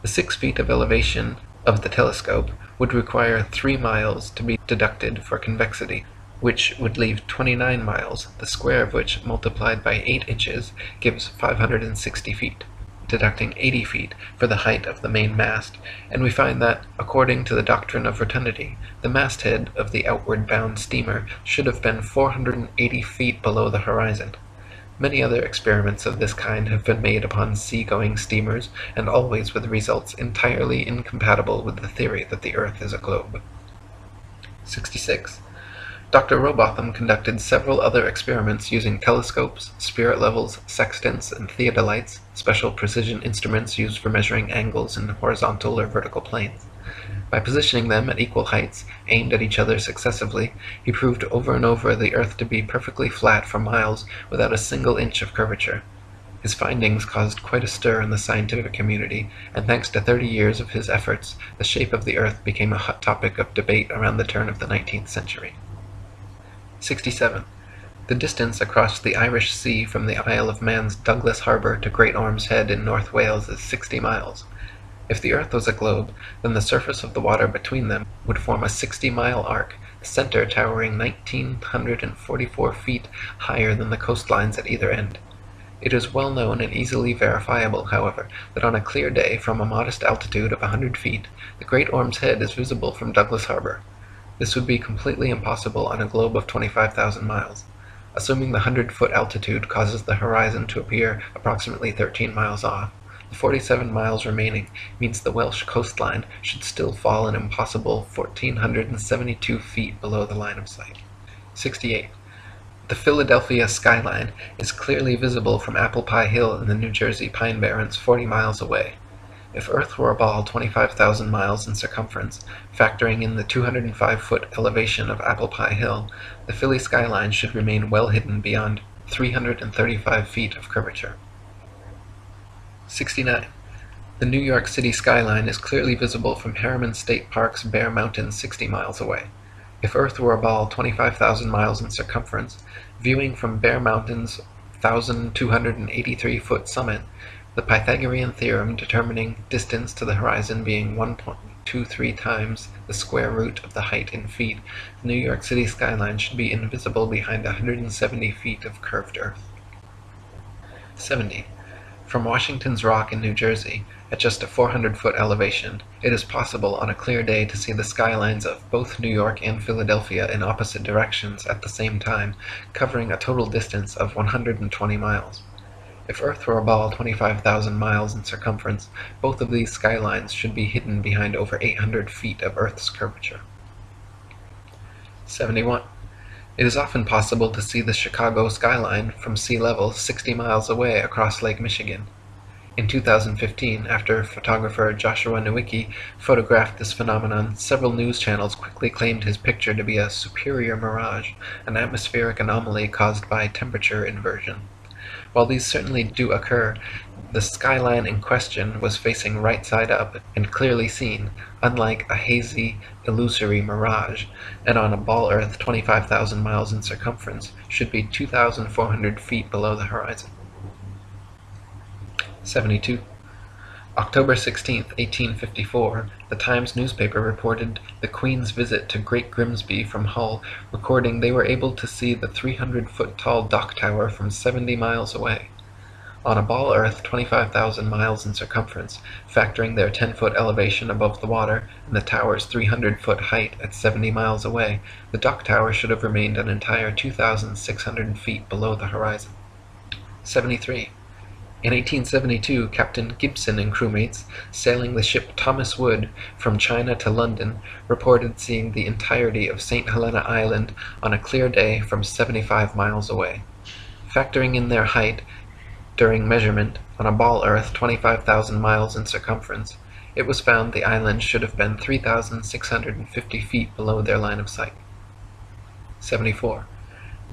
The 6 feet of elevation of the telescope would require 3 miles to be deducted for convexity, which would leave 29 miles, the square of which, multiplied by 8 inches, gives 560 feet, deducting 80 feet for the height of the main mast, and we find that, according to the doctrine of rotundity, the masthead of the outward-bound steamer should have been 480 feet below the horizon. Many other experiments of this kind have been made upon sea-going steamers, and always with results entirely incompatible with the theory that the earth is a globe." 66. Dr. Rowbotham conducted several other experiments using telescopes, spirit levels, sextants, and theodolites, special precision instruments used for measuring angles in horizontal or vertical planes. By positioning them at equal heights, aimed at each other successively, he proved over and over the earth to be perfectly flat for miles without a single inch of curvature. His findings caused quite a stir in the scientific community, and thanks to 30 years of his efforts, the shape of the Earth became a hot topic of debate around the turn of the 19th century. 67. The distance across the Irish Sea from the Isle of Man's Douglas Harbour to Great Orme's Head in North Wales is 60 miles. If the Earth was a globe, then the surface of the water between them would form a 60-mile arc, the center towering 1,944 feet higher than the coastlines at either end. It is well known and easily verifiable, however, that on a clear day from a modest altitude of 100 feet, the Great Orme's Head is visible from Douglas Harbour. This would be completely impossible on a globe of 25,000 miles. Assuming the 100-foot altitude causes the horizon to appear approximately 13 miles off, the 47 miles remaining means the Welsh coastline should still fall an impossible 1,472 feet below the line of sight. 68. The Philadelphia skyline is clearly visible from Apple Pie Hill in the New Jersey Pine Barrens 40 miles away. If Earth were a ball 25,000 miles in circumference, factoring in the 205-foot elevation of Apple Pie Hill, the Philly skyline should remain well hidden beyond 335 feet of curvature. 69. The New York City skyline is clearly visible from Harriman State Park's Bear Mountain 60 miles away. If Earth were a ball 25,000 miles in circumference, viewing from Bear Mountain's 1,283-foot summit, the Pythagorean theorem determining distance to the horizon being 1.23 times the square root of the height in feet, the New York City skyline should be invisible behind 170 feet of curved Earth. 70. From Washington's Rock in New Jersey, at just a 400-foot elevation, it is possible on a clear day to see the skylines of both New York and Philadelphia in opposite directions at the same time, covering a total distance of 120 miles. If Earth were a ball 25,000 miles in circumference, both of these skylines should be hidden behind over 800 feet of Earth's curvature. 71. It is often possible to see the Chicago skyline from sea level 60 miles away across Lake Michigan. In 2015, after photographer Joshua Nowicki photographed this phenomenon, several news channels quickly claimed his picture to be a superior mirage, an atmospheric anomaly caused by temperature inversion. While these certainly do occur, the skyline in question was facing right side up and clearly seen, unlike a hazy, illusory mirage, and on a ball Earth 25,000 miles in circumference should be 2,400 feet below the horizon. 72. October 16, 1854, the Times newspaper reported the Queen's visit to Great Grimsby from Hull, recording they were able to see the 300-foot-tall dock tower from 70 miles away. On a ball Earth 25,000 miles in circumference, factoring their 10-foot elevation above the water and the tower's 300-foot height at 70 miles away, the dock tower should have remained an entire 2,600 feet below the horizon. 73. In 1872, Captain Gibson and crewmates, sailing the ship Thomas Wood from China to London, reported seeing the entirety of St. Helena Island on a clear day from 75 miles away. Factoring in their height during measurement on a ball Earth 25,000 miles in circumference, it was found the island should have been 3,650 feet below their line of sight. 74.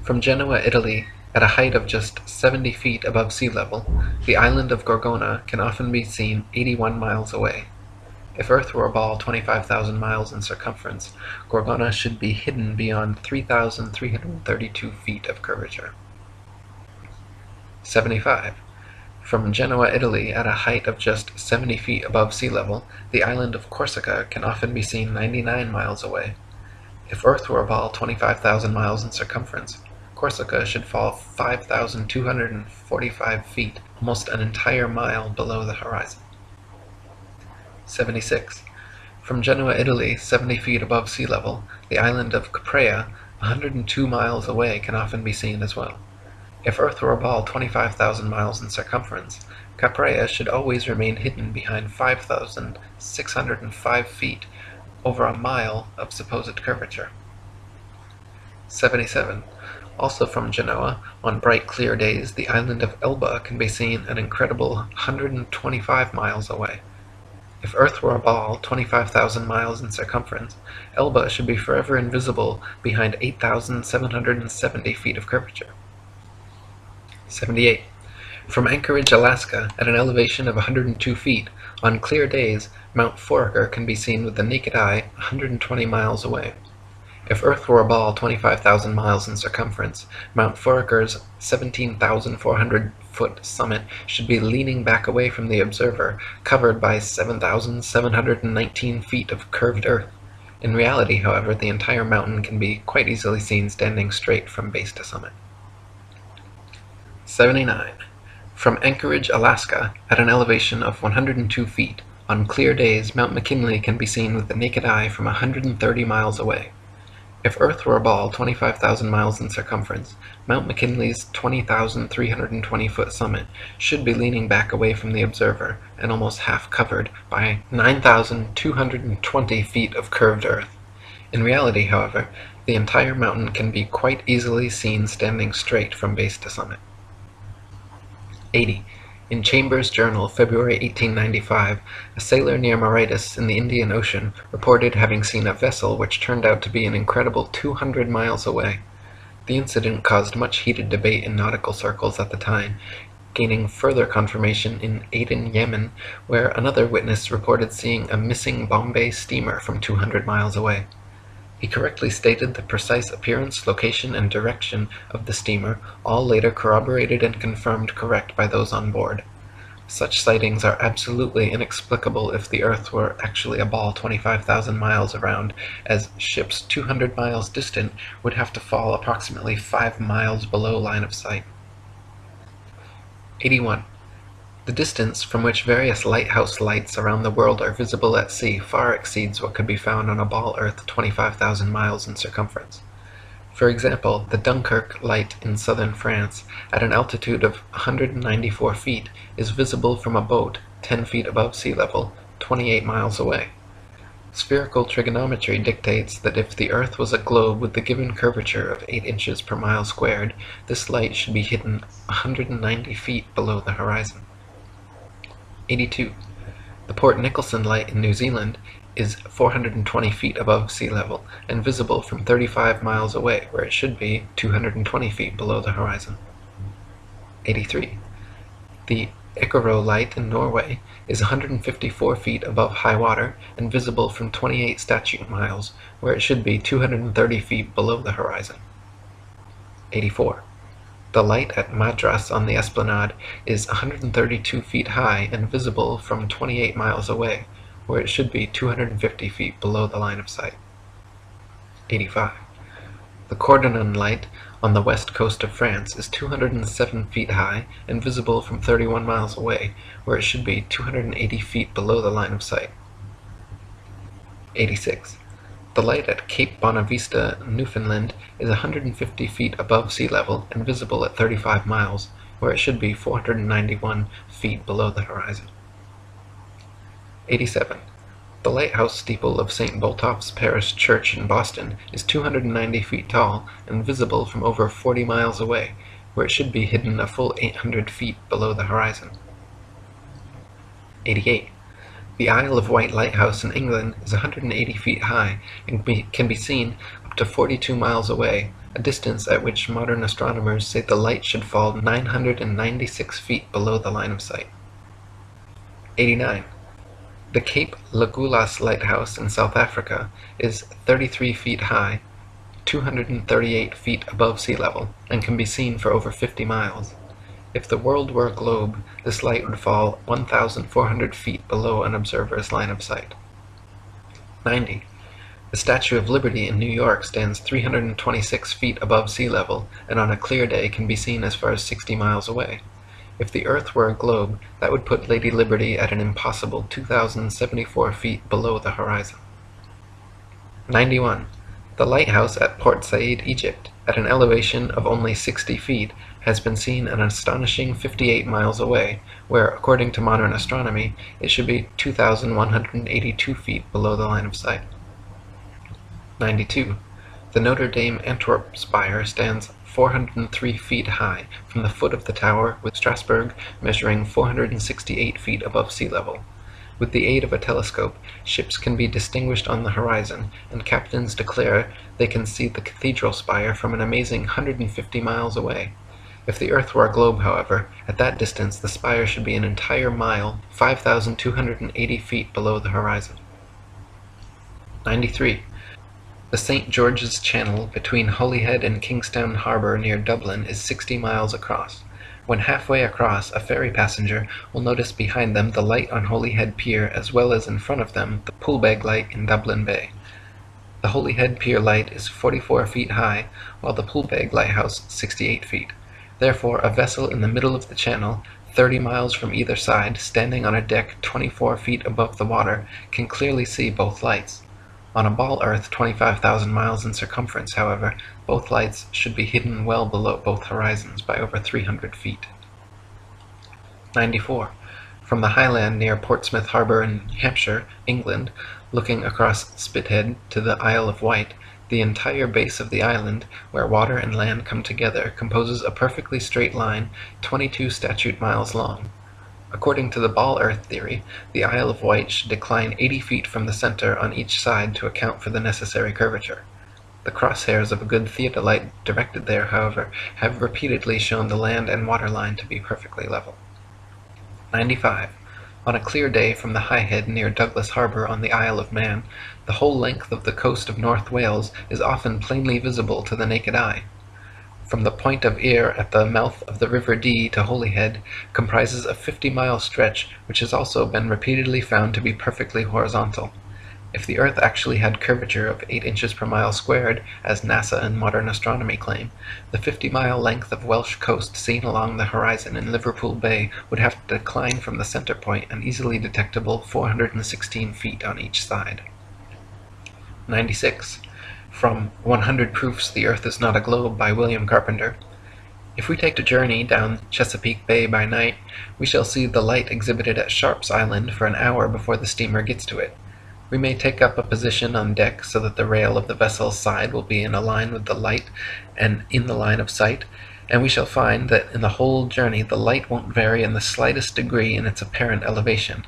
From Genoa, Italy, at a height of just 70 feet above sea level, the island of Gorgona can often be seen 81 miles away. If Earth were a ball 25,000 miles in circumference, Gorgona should be hidden beyond 3,332 feet of curvature. 75. From Genoa, Italy, at a height of just 70 feet above sea level, the island of Corsica can often be seen 99 miles away. If Earth were a ball 25,000 miles in circumference, Corsica should fall 5,245 feet, almost an entire mile below the horizon. 76. From Genoa, Italy, 70 feet above sea level, the island of Caprea, 102 miles away, can often be seen as well. If Earth were a ball 25,000 miles in circumference, Caprea should always remain hidden behind 5,605 feet, over a mile of supposed curvature. 77. Also from Genoa, on bright clear days, the island of Elba can be seen an incredible 125 miles away. If Earth were a ball 25,000 miles in circumference, Elba should be forever invisible behind 8,770 feet of curvature. 78. From Anchorage, Alaska, at an elevation of 102 feet, on clear days, Mount Foraker can be seen with the naked eye 120 miles away. If Earth were a ball 25,000 miles in circumference, Mount Foraker's 17,400-foot summit should be leaning back away from the observer, covered by 7,719 feet of curved earth. In reality, however, the entire mountain can be quite easily seen standing straight from base to summit. 79. From Anchorage, Alaska, at an elevation of 102 feet, on clear days Mount McKinley can be seen with the naked eye from 130 miles away. If Earth were a ball 25,000 miles in circumference, Mount McKinley's 20,320-foot summit should be leaning back away from the observer and almost half covered by 9,220 feet of curved earth. In reality, however, the entire mountain can be quite easily seen standing straight from base to summit. 80. In Chambers' Journal, February 1895, a sailor near Mauritius in the Indian Ocean reported having seen a vessel which turned out to be an incredible 200 miles away. The incident caused much heated debate in nautical circles at the time, gaining further confirmation in Aden, Yemen, where another witness reported seeing a missing Bombay steamer from 200 miles away. He correctly stated the precise appearance, location, and direction of the steamer, all later corroborated and confirmed correct by those on board. Such sightings are absolutely inexplicable if the Earth were actually a ball 25,000 miles around, as ships 200 miles distant would have to fall approximately 5 miles below line of sight. 81. The distance from which various lighthouse lights around the world are visible at sea far exceeds what could be found on a ball Earth 25,000 miles in circumference. For example, the Dunkirk light in southern France, at an altitude of 194 feet, is visible from a boat 10 feet above sea level, 28 miles away. Spherical trigonometry dictates that if the Earth was a globe with the given curvature of 8 inches per mile squared, this light should be hidden 190 feet below the horizon. 82. The Port Nicholson light in New Zealand is 420 feet above sea level and visible from 35 miles away, where it should be 220 feet below the horizon. 83. The Icaro light in Norway is 154 feet above high water and visible from 28 statute miles, where it should be 230 feet below the horizon. 84. The light at Madras on the Esplanade is 132 feet high and visible from 28 miles away, where it should be 250 feet below the line of sight. 85. The Cordonan light on the west coast of France is 207 feet high and visible from 31 miles away, where it should be 280 feet below the line of sight. 86. The light at Cape Bonavista, Newfoundland, is 150 feet above sea level and visible at 35 miles, where it should be 491 feet below the horizon. 87. The lighthouse steeple of St. Botolph's Parish Church in Boston is 290 feet tall and visible from over 40 miles away, where it should be hidden a full 800 feet below the horizon. 88. The Isle of Wight Lighthouse in England is 180 feet high and can be seen up to 42 miles away, a distance at which modern astronomers say the light should fall 996 feet below the line of sight. 89. The Cape Legolas Lighthouse in South Africa is 33 feet high, 238 feet above sea level, and can be seen for over 50 miles. If the world were a globe, this light would fall 1,400 feet below an observer's line of sight. 90. The Statue of Liberty in New York stands 326 feet above sea level, and on a clear day can be seen as far as 60 miles away. If the Earth were a globe, that would put Lady Liberty at an impossible 2,074 feet below the horizon. 91. The lighthouse at Port Said, Egypt, at an elevation of only 60 feet, has been seen an astonishing 58 miles away, where, according to modern astronomy, it should be 2,182 feet below the line of sight. 92. The Notre Dame Antwerp spire stands 403 feet high from the foot of the tower, with Strasbourg measuring 468 feet above sea level. With the aid of a telescope, ships can be distinguished on the horizon, and captains declare they can see the cathedral spire from an amazing 150 miles away. If the Earth were a globe, however, at that distance the spire should be an entire mile, 5,280 feet below the horizon. 93. The St. George's Channel between Holyhead and Kingstown Harbour near Dublin is 60 miles across. When halfway across, a ferry passenger will notice behind them the light on Holyhead Pier as well as in front of them the Poolbeg light in Dublin Bay. The Holyhead Pier light is 44 feet high, while the Poolbeg lighthouse 68 feet. Therefore, a vessel in the middle of the channel, 30 miles from either side, standing on a deck 24 feet above the water, can clearly see both lights. On a ball Earth 25,000 miles in circumference, however, both lights should be hidden well below both horizons by over 300 feet. 94. From the highland near Portsmouth Harbour in Hampshire, England, looking across Spithead to the Isle of Wight, the entire base of the island, where water and land come together, composes a perfectly straight line 22 statute miles long. According to the ball Earth theory, the Isle of Wight should decline 80 feet from the center on each side to account for the necessary curvature. The crosshairs of a good theodolite directed there, however, have repeatedly shown the land and water line to be perfectly level. 95. On a clear day from the High Head near Douglas Harbour on the Isle of Man, the whole length of the coast of North Wales is often plainly visible to the naked eye. From the Point of Ayr at the mouth of the River Dee to Holyhead comprises a 50-mile stretch which has also been repeatedly found to be perfectly horizontal. If the Earth actually had curvature of 8 inches per mile squared, as NASA and modern astronomy claim, the 50-mile length of Welsh coast seen along the horizon in Liverpool Bay would have to decline from the center point an easily detectable 416 feet on each side. 96. From 100 Proofs the Earth is Not a Globe by William Carpenter. If we take a journey down Chesapeake Bay by night, we shall see the light exhibited at Sharp's Island for an hour before the steamer gets to it. We may take up a position on deck so that the rail of the vessel's side will be in a line with the light and in the line of sight, and we shall find that in the whole journey the light won't vary in the slightest degree in its apparent elevation.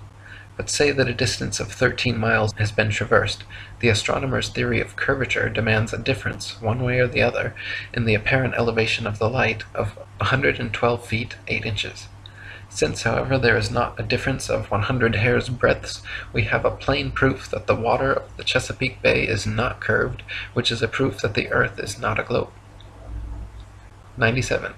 But say that a distance of 13 miles has been traversed, the astronomer's theory of curvature demands a difference, one way or the other, in the apparent elevation of the light of 112 feet 8 inches. Since, however, there is not a difference of 100 hair's breadths, we have a plain proof that the water of the Chesapeake Bay is not curved, which is a proof that the Earth is not a globe. 97.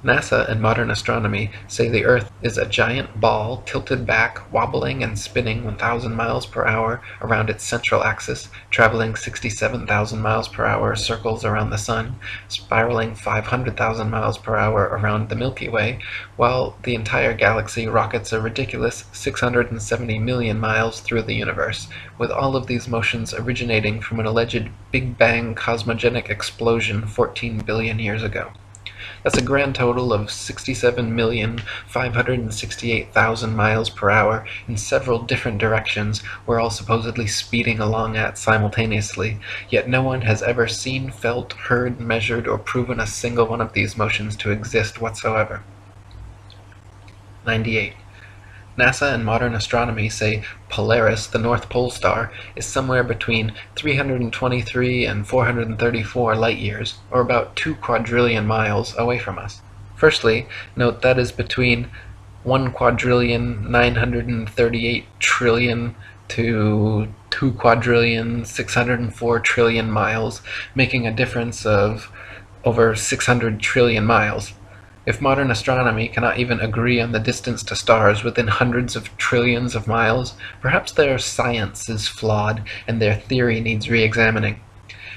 NASA and modern astronomy say the Earth is a giant ball tilted back, wobbling and spinning 1,000 miles per hour around its central axis, traveling 67,000 miles per hour circles around the Sun, spiraling 500,000 miles per hour around the Milky Way, while the entire galaxy rockets a ridiculous 670 million miles through the universe, with all of these motions originating from an alleged Big Bang cosmogenic explosion 14 billion years ago. That's a grand total of 67,568,000 miles per hour in several different directions we're all supposedly speeding along at simultaneously, yet no one has ever seen, felt, heard, measured, or proven a single one of these motions to exist whatsoever. 98. NASA and modern astronomy say Polaris, the North Pole star, is somewhere between 323 and 434 light-years, or about 2 quadrillion miles, away from us. Firstly, note that is between 1,938,000,000,000,000 to 2,604,000,000,000,000 miles, making a difference of over 600 trillion miles. If modern astronomy cannot even agree on the distance to stars within hundreds of trillions of miles, perhaps their science is flawed and their theory needs re-examining.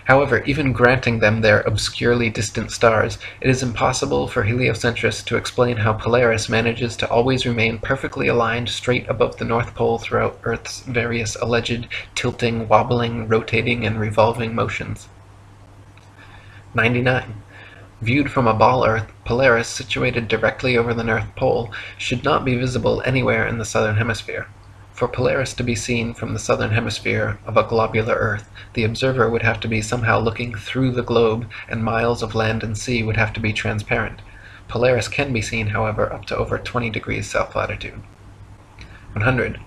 However, even granting them their obscurely distant stars, it is impossible for heliocentrists to explain how Polaris manages to always remain perfectly aligned straight above the North Pole throughout Earth's various alleged tilting, wobbling, rotating, and revolving motions. 99. Viewed from a ball Earth, Polaris, situated directly over the North Pole, should not be visible anywhere in the southern hemisphere. For Polaris to be seen from the southern hemisphere of a globular Earth, the observer would have to be somehow looking through the globe, and miles of land and sea would have to be transparent. Polaris can be seen, however, up to over 20 degrees south latitude. 100.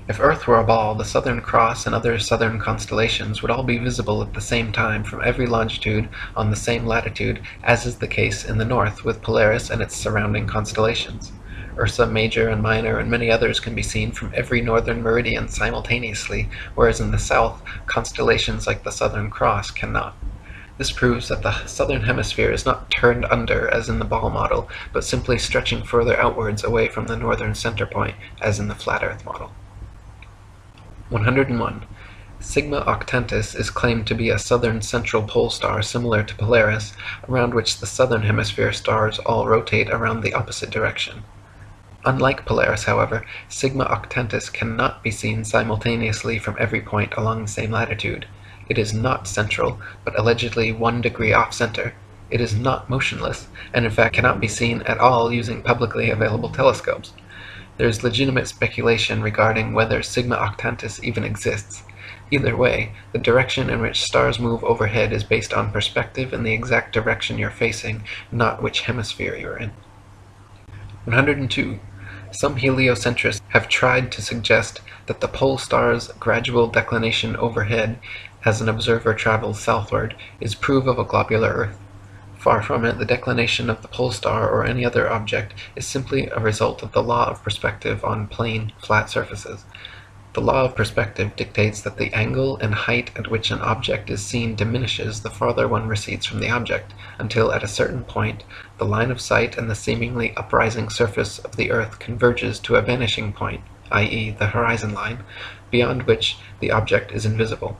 If Earth were a ball, the Southern Cross and other southern constellations would all be visible at the same time from every longitude on the same latitude, as is the case in the north with Polaris and its surrounding constellations. Ursa Major and Minor and many others can be seen from every northern meridian simultaneously, whereas in the south, constellations like the Southern Cross cannot. This proves that the southern hemisphere is not turned under as in the ball model, but simply stretching further outwards away from the northern center point as in the flat Earth model. 101. Sigma Octantis is claimed to be a southern central pole star similar to Polaris, around which the southern hemisphere stars all rotate around the opposite direction. Unlike Polaris, however, Sigma Octantis cannot be seen simultaneously from every point along the same latitude. It is not central, but allegedly 1 degree off-center. It is not motionless, and in fact cannot be seen at all using publicly available telescopes. There is legitimate speculation regarding whether Sigma Octantis even exists. Either way, the direction in which stars move overhead is based on perspective and the exact direction you're facing, not which hemisphere you're in. 102. Some heliocentrists have tried to suggest that the pole star's gradual declination overhead as an observer travels southward is proof of a globular Earth. Far from it, the declination of the pole star or any other object is simply a result of the law of perspective on plane, flat surfaces. The law of perspective dictates that the angle and height at which an object is seen diminishes the farther one recedes from the object, until at a certain point the line of sight and the seemingly uprising surface of the Earth converges to a vanishing point, i.e. the horizon line, beyond which the object is invisible.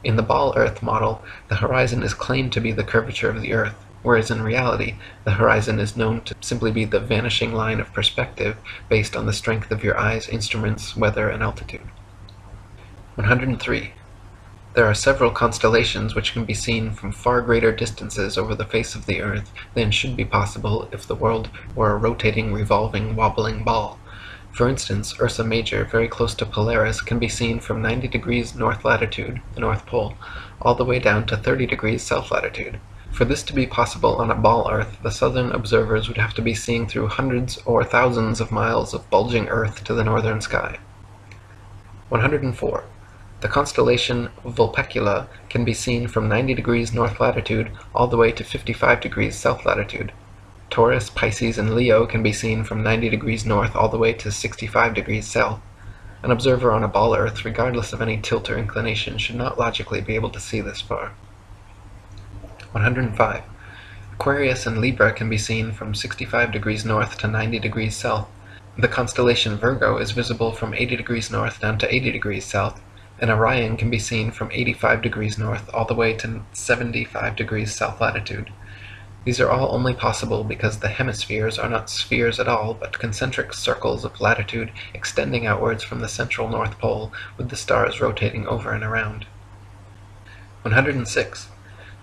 In the ball Earth model, the horizon is claimed to be the curvature of the Earth, whereas in reality, the horizon is known to simply be the vanishing line of perspective based on the strength of your eye's instruments, weather, and altitude. 103. There are several constellations which can be seen from far greater distances over the face of the Earth than should be possible if the world were a rotating, revolving, wobbling ball. For instance, Ursa Major, very close to Polaris, can be seen from 90 degrees north latitude, the North Pole, all the way down to 30 degrees south latitude. For this to be possible on a ball Earth, the southern observers would have to be seeing through hundreds or thousands of miles of bulging Earth to the northern sky. 104. The constellation Vulpecula can be seen from 90 degrees north latitude all the way to 55 degrees south latitude. Taurus, Pisces, and Leo can be seen from 90 degrees north all the way to 65 degrees south. An observer on a ball Earth, regardless of any tilt or inclination, should not logically be able to see this far. 105. Aquarius and Libra can be seen from 65 degrees north to 90 degrees south. The constellation Virgo is visible from 80 degrees north down to 80 degrees south, and Orion can be seen from 85 degrees north all the way to 75 degrees south latitude. These are all only possible because the hemispheres are not spheres at all, but concentric circles of latitude extending outwards from the central North Pole, with the stars rotating over and around. 106.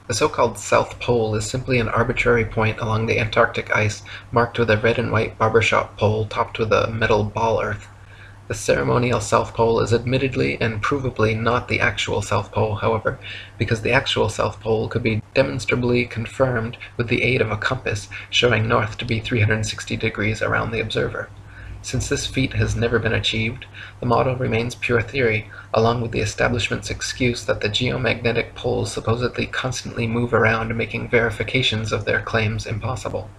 The so-called South Pole is simply an arbitrary point along the Antarctic ice marked with a red and white barbershop pole topped with a metal ball Earth. The ceremonial South Pole is admittedly and provably not the actual South Pole, however, because the actual South Pole could be demonstrably confirmed with the aid of a compass showing north to be 360 degrees around the observer. Since this feat has never been achieved, the model remains pure theory, along with the establishment's excuse that the geomagnetic poles supposedly constantly move around, making verifications of their claims impossible.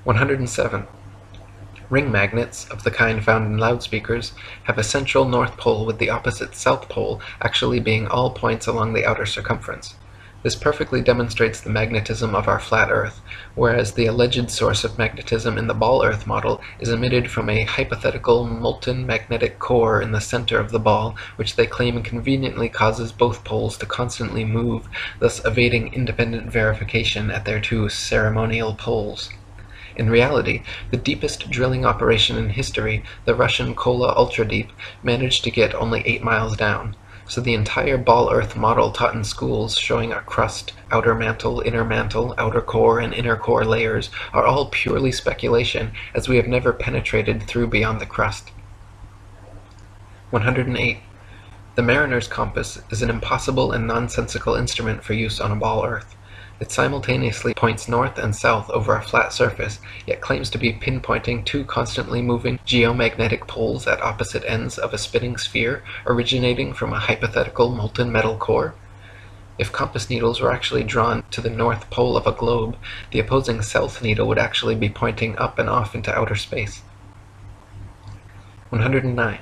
107. Ring magnets, of the kind found in loudspeakers, have a central North Pole with the opposite South Pole actually being all points along the outer circumference. This perfectly demonstrates the magnetism of our flat Earth, whereas the alleged source of magnetism in the ball Earth model is emitted from a hypothetical molten magnetic core in the center of the ball, which they claim conveniently causes both poles to constantly move, thus evading independent verification at their two ceremonial poles. In reality, the deepest drilling operation in history, the Russian Kola Ultradeep, managed to get only 8 miles down, so the entire ball Earth model taught in schools showing a crust, outer mantle, outer core, and inner core layers are all purely speculation, as we have never penetrated through beyond the crust. 108. The mariner's compass is an impossible and nonsensical instrument for use on a ball Earth. It simultaneously points north and south over a flat surface, yet claims to be pinpointing two constantly moving geomagnetic poles at opposite ends of a spinning sphere originating from a hypothetical molten metal core. If compass needles were actually drawn to the north pole of a globe, the opposing south needle would actually be pointing up and off into outer space. 109.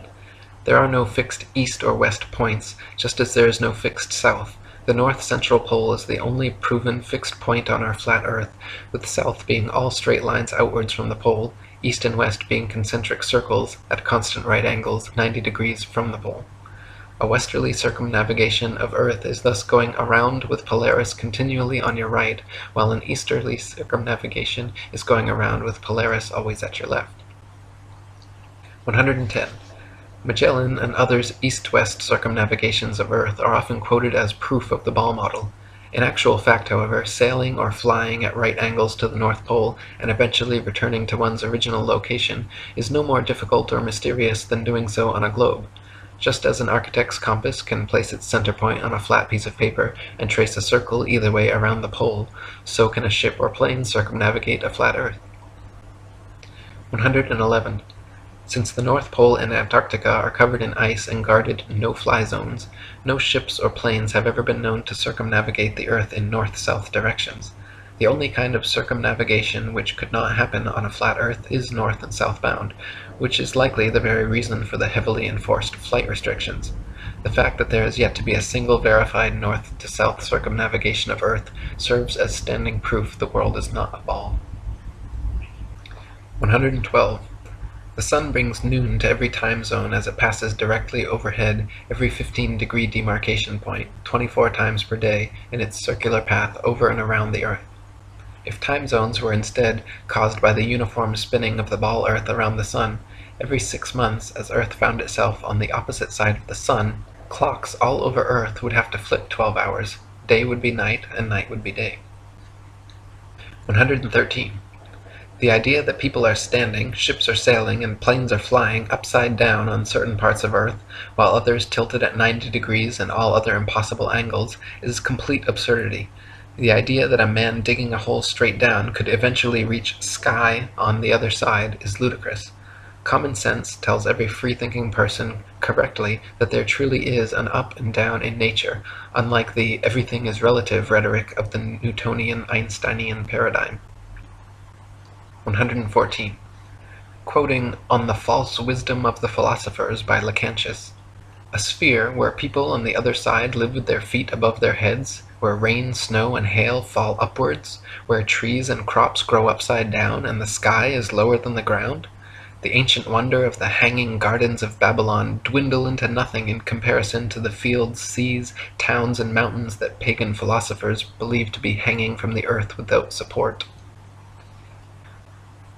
There are no fixed east or west points, just as there is no fixed south. The north central pole is the only proven fixed point on our flat Earth, with south being all straight lines outwards from the pole, east and west being concentric circles at constant right angles 90 degrees from the pole. A westerly circumnavigation of Earth is thus going around with Polaris continually on your right, while an easterly circumnavigation is going around with Polaris always at your left. 110. Magellan and others' east-west circumnavigations of Earth are often quoted as proof of the ball model. In actual fact, however, sailing or flying at right angles to the North Pole and eventually returning to one's original location is no more difficult or mysterious than doing so on a globe. Just as an architect's compass can place its center point on a flat piece of paper and trace a circle either way around the pole, so can a ship or plane circumnavigate a flat Earth. 111. Since the North Pole and Antarctica are covered in ice and guarded no-fly zones, no ships or planes have ever been known to circumnavigate the Earth in north-south directions. The only kind of circumnavigation which could not happen on a flat Earth is north and southbound, which is likely the very reason for the heavily enforced flight restrictions. The fact that there is yet to be a single verified north-to-south circumnavigation of Earth serves as standing proof the world is not a ball. 112. The sun brings noon to every time zone as it passes directly overhead every 15-degree demarcation point, 24 times per day, in its circular path over and around the Earth. If time zones were instead caused by the uniform spinning of the ball Earth around the sun, every 6 months, as Earth found itself on the opposite side of the sun, clocks all over Earth would have to flip 12 hours. Day would be night, and night would be day. 113. The idea that people are standing, ships are sailing, and planes are flying upside down on certain parts of Earth, while others tilted at 90 degrees and all other impossible angles, is complete absurdity. The idea that a man digging a hole straight down could eventually reach sky on the other side is ludicrous. Common sense tells every free-thinking person correctly that there truly is an up and down in nature, unlike the everything is relative rhetoric of the Newtonian Einsteinian paradigm. 114. Quoting On the False Wisdom of the Philosophers by Lactantius, a sphere where people on the other side live with their feet above their heads, where rain, snow, and hail fall upwards, where trees and crops grow upside down and the sky is lower than the ground, the ancient wonder of the hanging gardens of Babylon dwindle into nothing in comparison to the fields, seas, towns, and mountains that pagan philosophers believe to be hanging from the earth without support.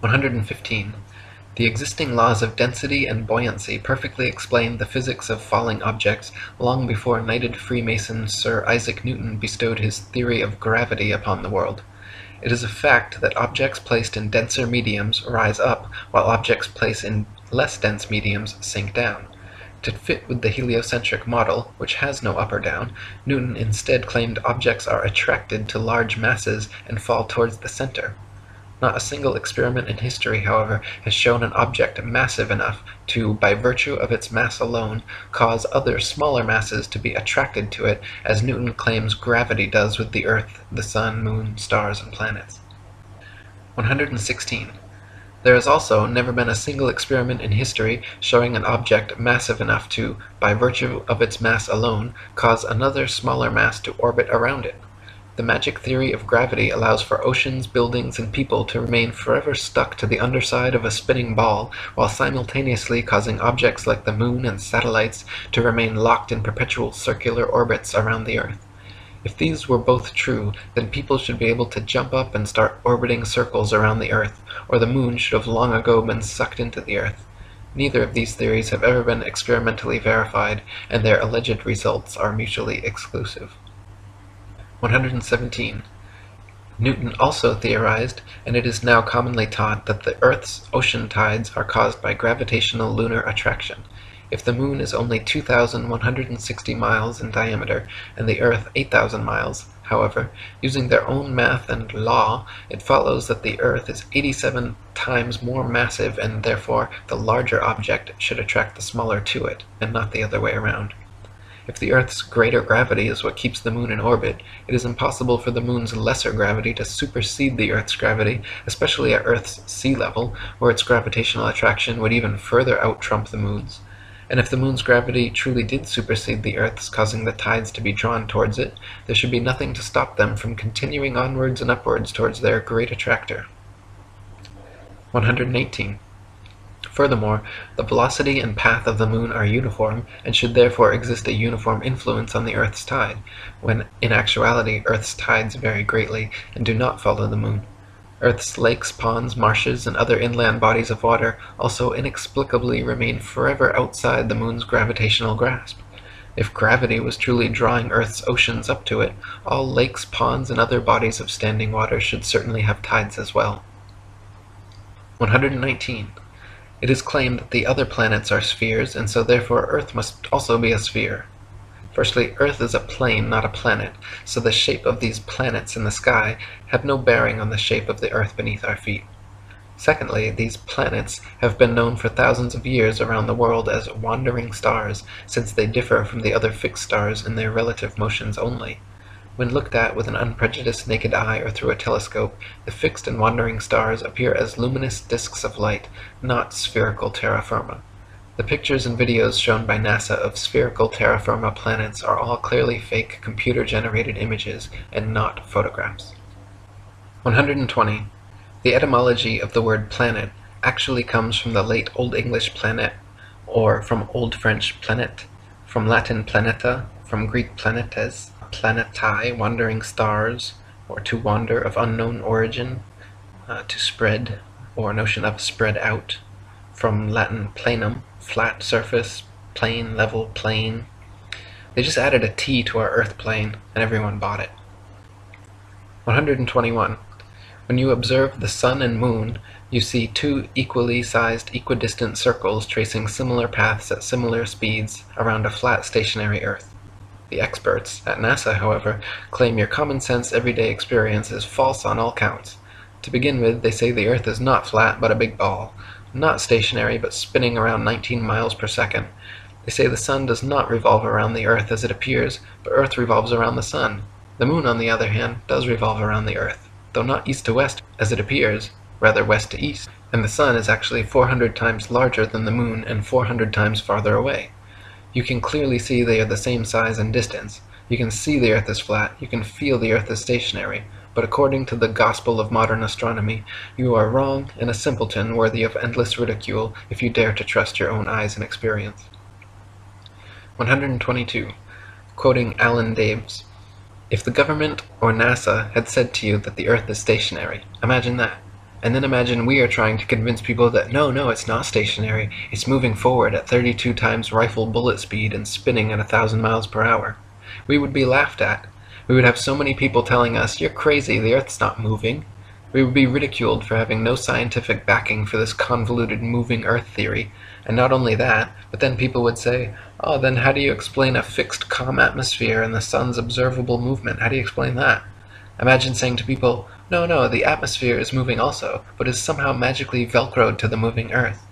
115. The existing laws of density and buoyancy perfectly explained the physics of falling objects long before knighted Freemason Sir Isaac Newton bestowed his theory of gravity upon the world. It is a fact that objects placed in denser mediums rise up, while objects placed in less dense mediums sink down. To fit with the heliocentric model, which has no up or down, Newton instead claimed objects are attracted to large masses and fall towards the center. Not a single experiment in history, however, has shown an object massive enough to, by virtue of its mass alone, cause other smaller masses to be attracted to it, as Newton claims gravity does with the Earth, the Sun, Moon, stars, and planets. 116. There has also never been a single experiment in history showing an object massive enough to, by virtue of its mass alone, cause another smaller mass to orbit around it. The magic theory of gravity allows for oceans, buildings, and people to remain forever stuck to the underside of a spinning ball, while simultaneously causing objects like the moon and satellites to remain locked in perpetual circular orbits around the Earth. If these were both true, then people should be able to jump up and start orbiting circles around the Earth, or the moon should have long ago been sucked into the Earth. Neither of these theories have ever been experimentally verified, and their alleged results are mutually exclusive. 117. Newton also theorized, and it is now commonly taught, that the Earth's ocean tides are caused by gravitational lunar attraction. If the moon is only 2,160 miles in diameter, and the Earth 8,000 miles, However, using their own math and law, it follows that the Earth is 87 times more massive, and therefore the larger object should attract the smaller to it, and not the other way around. If the Earth's greater gravity is what keeps the Moon in orbit, it is impossible for the Moon's lesser gravity to supersede the Earth's gravity, especially at Earth's sea level, where its gravitational attraction would even further out-trump the Moon's. And if the Moon's gravity truly did supersede the Earth's, causing the tides to be drawn towards it, there should be nothing to stop them from continuing onwards and upwards towards their great attractor. 118. Furthermore, the velocity and path of the Moon are uniform, and should therefore exist a uniform influence on the Earth's tide, when in actuality Earth's tides vary greatly and do not follow the Moon. Earth's lakes, ponds, marshes, and other inland bodies of water also inexplicably remain forever outside the Moon's gravitational grasp. If gravity was truly drawing Earth's oceans up to it, all lakes, ponds, and other bodies of standing water should certainly have tides as well. 119. It is claimed that the other planets are spheres, and so therefore Earth must also be a sphere. Firstly, Earth is a plane, not a planet, so the shape of these planets in the sky have no bearing on the shape of the Earth beneath our feet. Secondly, these planets have been known for thousands of years around the world as wandering stars, since they differ from the other fixed stars in their relative motions only. When looked at with an unprejudiced naked eye or through a telescope, the fixed and wandering stars appear as luminous disks of light, not spherical terra firma. The pictures and videos shown by NASA of spherical terra firma planets are all clearly fake computer-generated images and not photographs. 120. The etymology of the word planet actually comes from the late Old English planet, or from Old French planet, from Latin planeta, from Greek planetes, planetae, wandering stars, or to wander, of unknown origin, to spread, or notion of spread out, from Latin planum, flat surface, plane, level, plane. They just added a T to our Earth plane, and everyone bought it. 121. When you observe the Sun and Moon, you see two equally sized equidistant circles tracing similar paths at similar speeds around a flat stationary Earth. The experts at NASA, however, claim your common-sense everyday experience is false on all counts. To begin with, they say the Earth is not flat but a big ball, not stationary but spinning around 19 miles per second. They say the Sun does not revolve around the Earth as it appears, but Earth revolves around the Sun. The Moon, on the other hand, does revolve around the Earth, though not east to west as it appears, rather west to east, and the Sun is actually 400 times larger than the Moon and 400 times farther away. You can clearly see they are the same size and distance. You can see the Earth is flat, you can feel the Earth is stationary, but according to the gospel of modern astronomy, you are wrong and a simpleton worthy of endless ridicule if you dare to trust your own eyes and experience. 122. Quoting Alan Daves, "If the government or NASA had said to you that the Earth is stationary, imagine that. And then imagine we are trying to convince people that no, it's not stationary, it's moving forward at 32 times rifle bullet speed and spinning at 1,000 miles per hour. We would be laughed at. We would have so many people telling us, you're crazy, the Earth's not moving. We would be ridiculed for having no scientific backing for this convoluted moving Earth theory. And not only that, but then people would say, oh, then how do you explain a fixed calm atmosphere and the Sun's observable movement? How do you explain that? Imagine saying to people, no, the atmosphere is moving also, but is somehow magically velcroed to the moving Earth.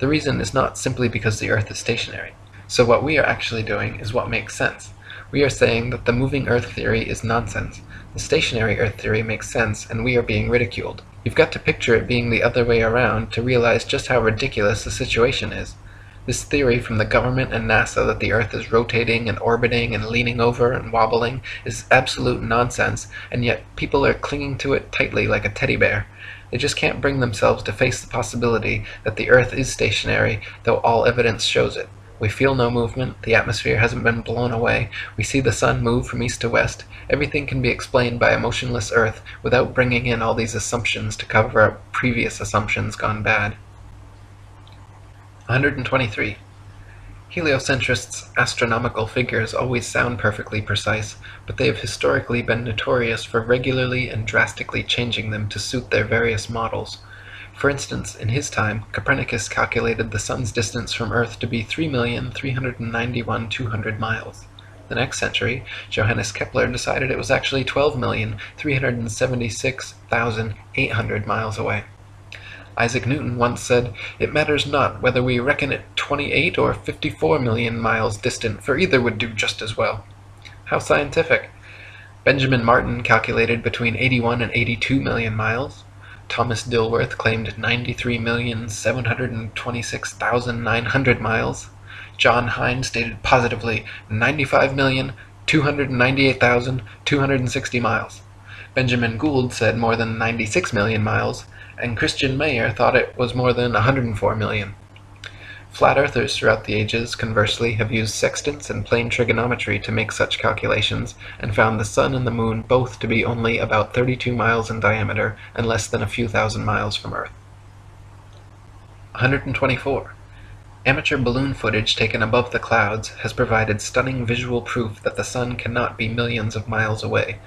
The reason is not simply because the Earth is stationary. So what we are actually doing is what makes sense. We are saying that the moving Earth theory is nonsense. The stationary Earth theory makes sense, and we are being ridiculed. You've got to picture it being the other way around to realize just how ridiculous the situation is. This theory from the government and NASA that the Earth is rotating and orbiting and leaning over and wobbling is absolute nonsense, and yet people are clinging to it tightly like a teddy bear. They just can't bring themselves to face the possibility that the Earth is stationary, though all evidence shows it. We feel no movement, the atmosphere hasn't been blown away, we see the Sun move from east to west. Everything can be explained by a motionless Earth without bringing in all these assumptions to cover up previous assumptions gone bad. 123. Heliocentrists' astronomical figures always sound perfectly precise, but they have historically been notorious for regularly and drastically changing them to suit their various models. For instance, in his time, Copernicus calculated the Sun's distance from Earth to be 3,391,200 miles. The next century, Johannes Kepler decided it was actually 12,376,800 miles away. Isaac Newton once said, "It matters not whether we reckon it 28 or 54 million miles distant, for either would do just as well." How scientific! Benjamin Martin calculated between 81 and 82 million miles. Thomas Dilworth claimed 93,726,900 miles. John Hine stated positively 95,298,260 miles. Benjamin Gould said more than 96 million miles, and Christian Mayer thought it was more than 104 million. Flat earthers throughout the ages, conversely, have used sextants and plane trigonometry to make such calculations, and found the sun and the moon both to be only about 32 miles in diameter and less than a few thousand miles from Earth. 124. Amateur balloon footage taken above the clouds has provided stunning visual proof that the sun cannot be millions of miles away.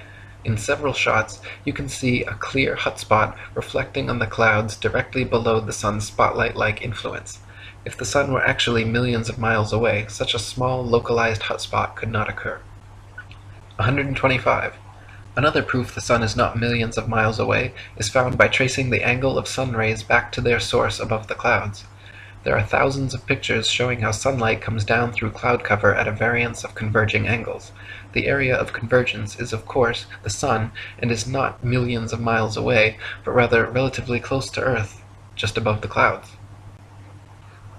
In several shots, you can see a clear hotspot reflecting on the clouds directly below the sun's spotlight-like influence. If the sun were actually millions of miles away, such a small localized hotspot could not occur. 125. Another proof the sun is not millions of miles away is found by tracing the angle of sun rays back to their source above the clouds. There are thousands of pictures showing how sunlight comes down through cloud cover at a variance of converging angles. The area of convergence is, of course, the sun, and is not millions of miles away, but rather relatively close to Earth, just above the clouds.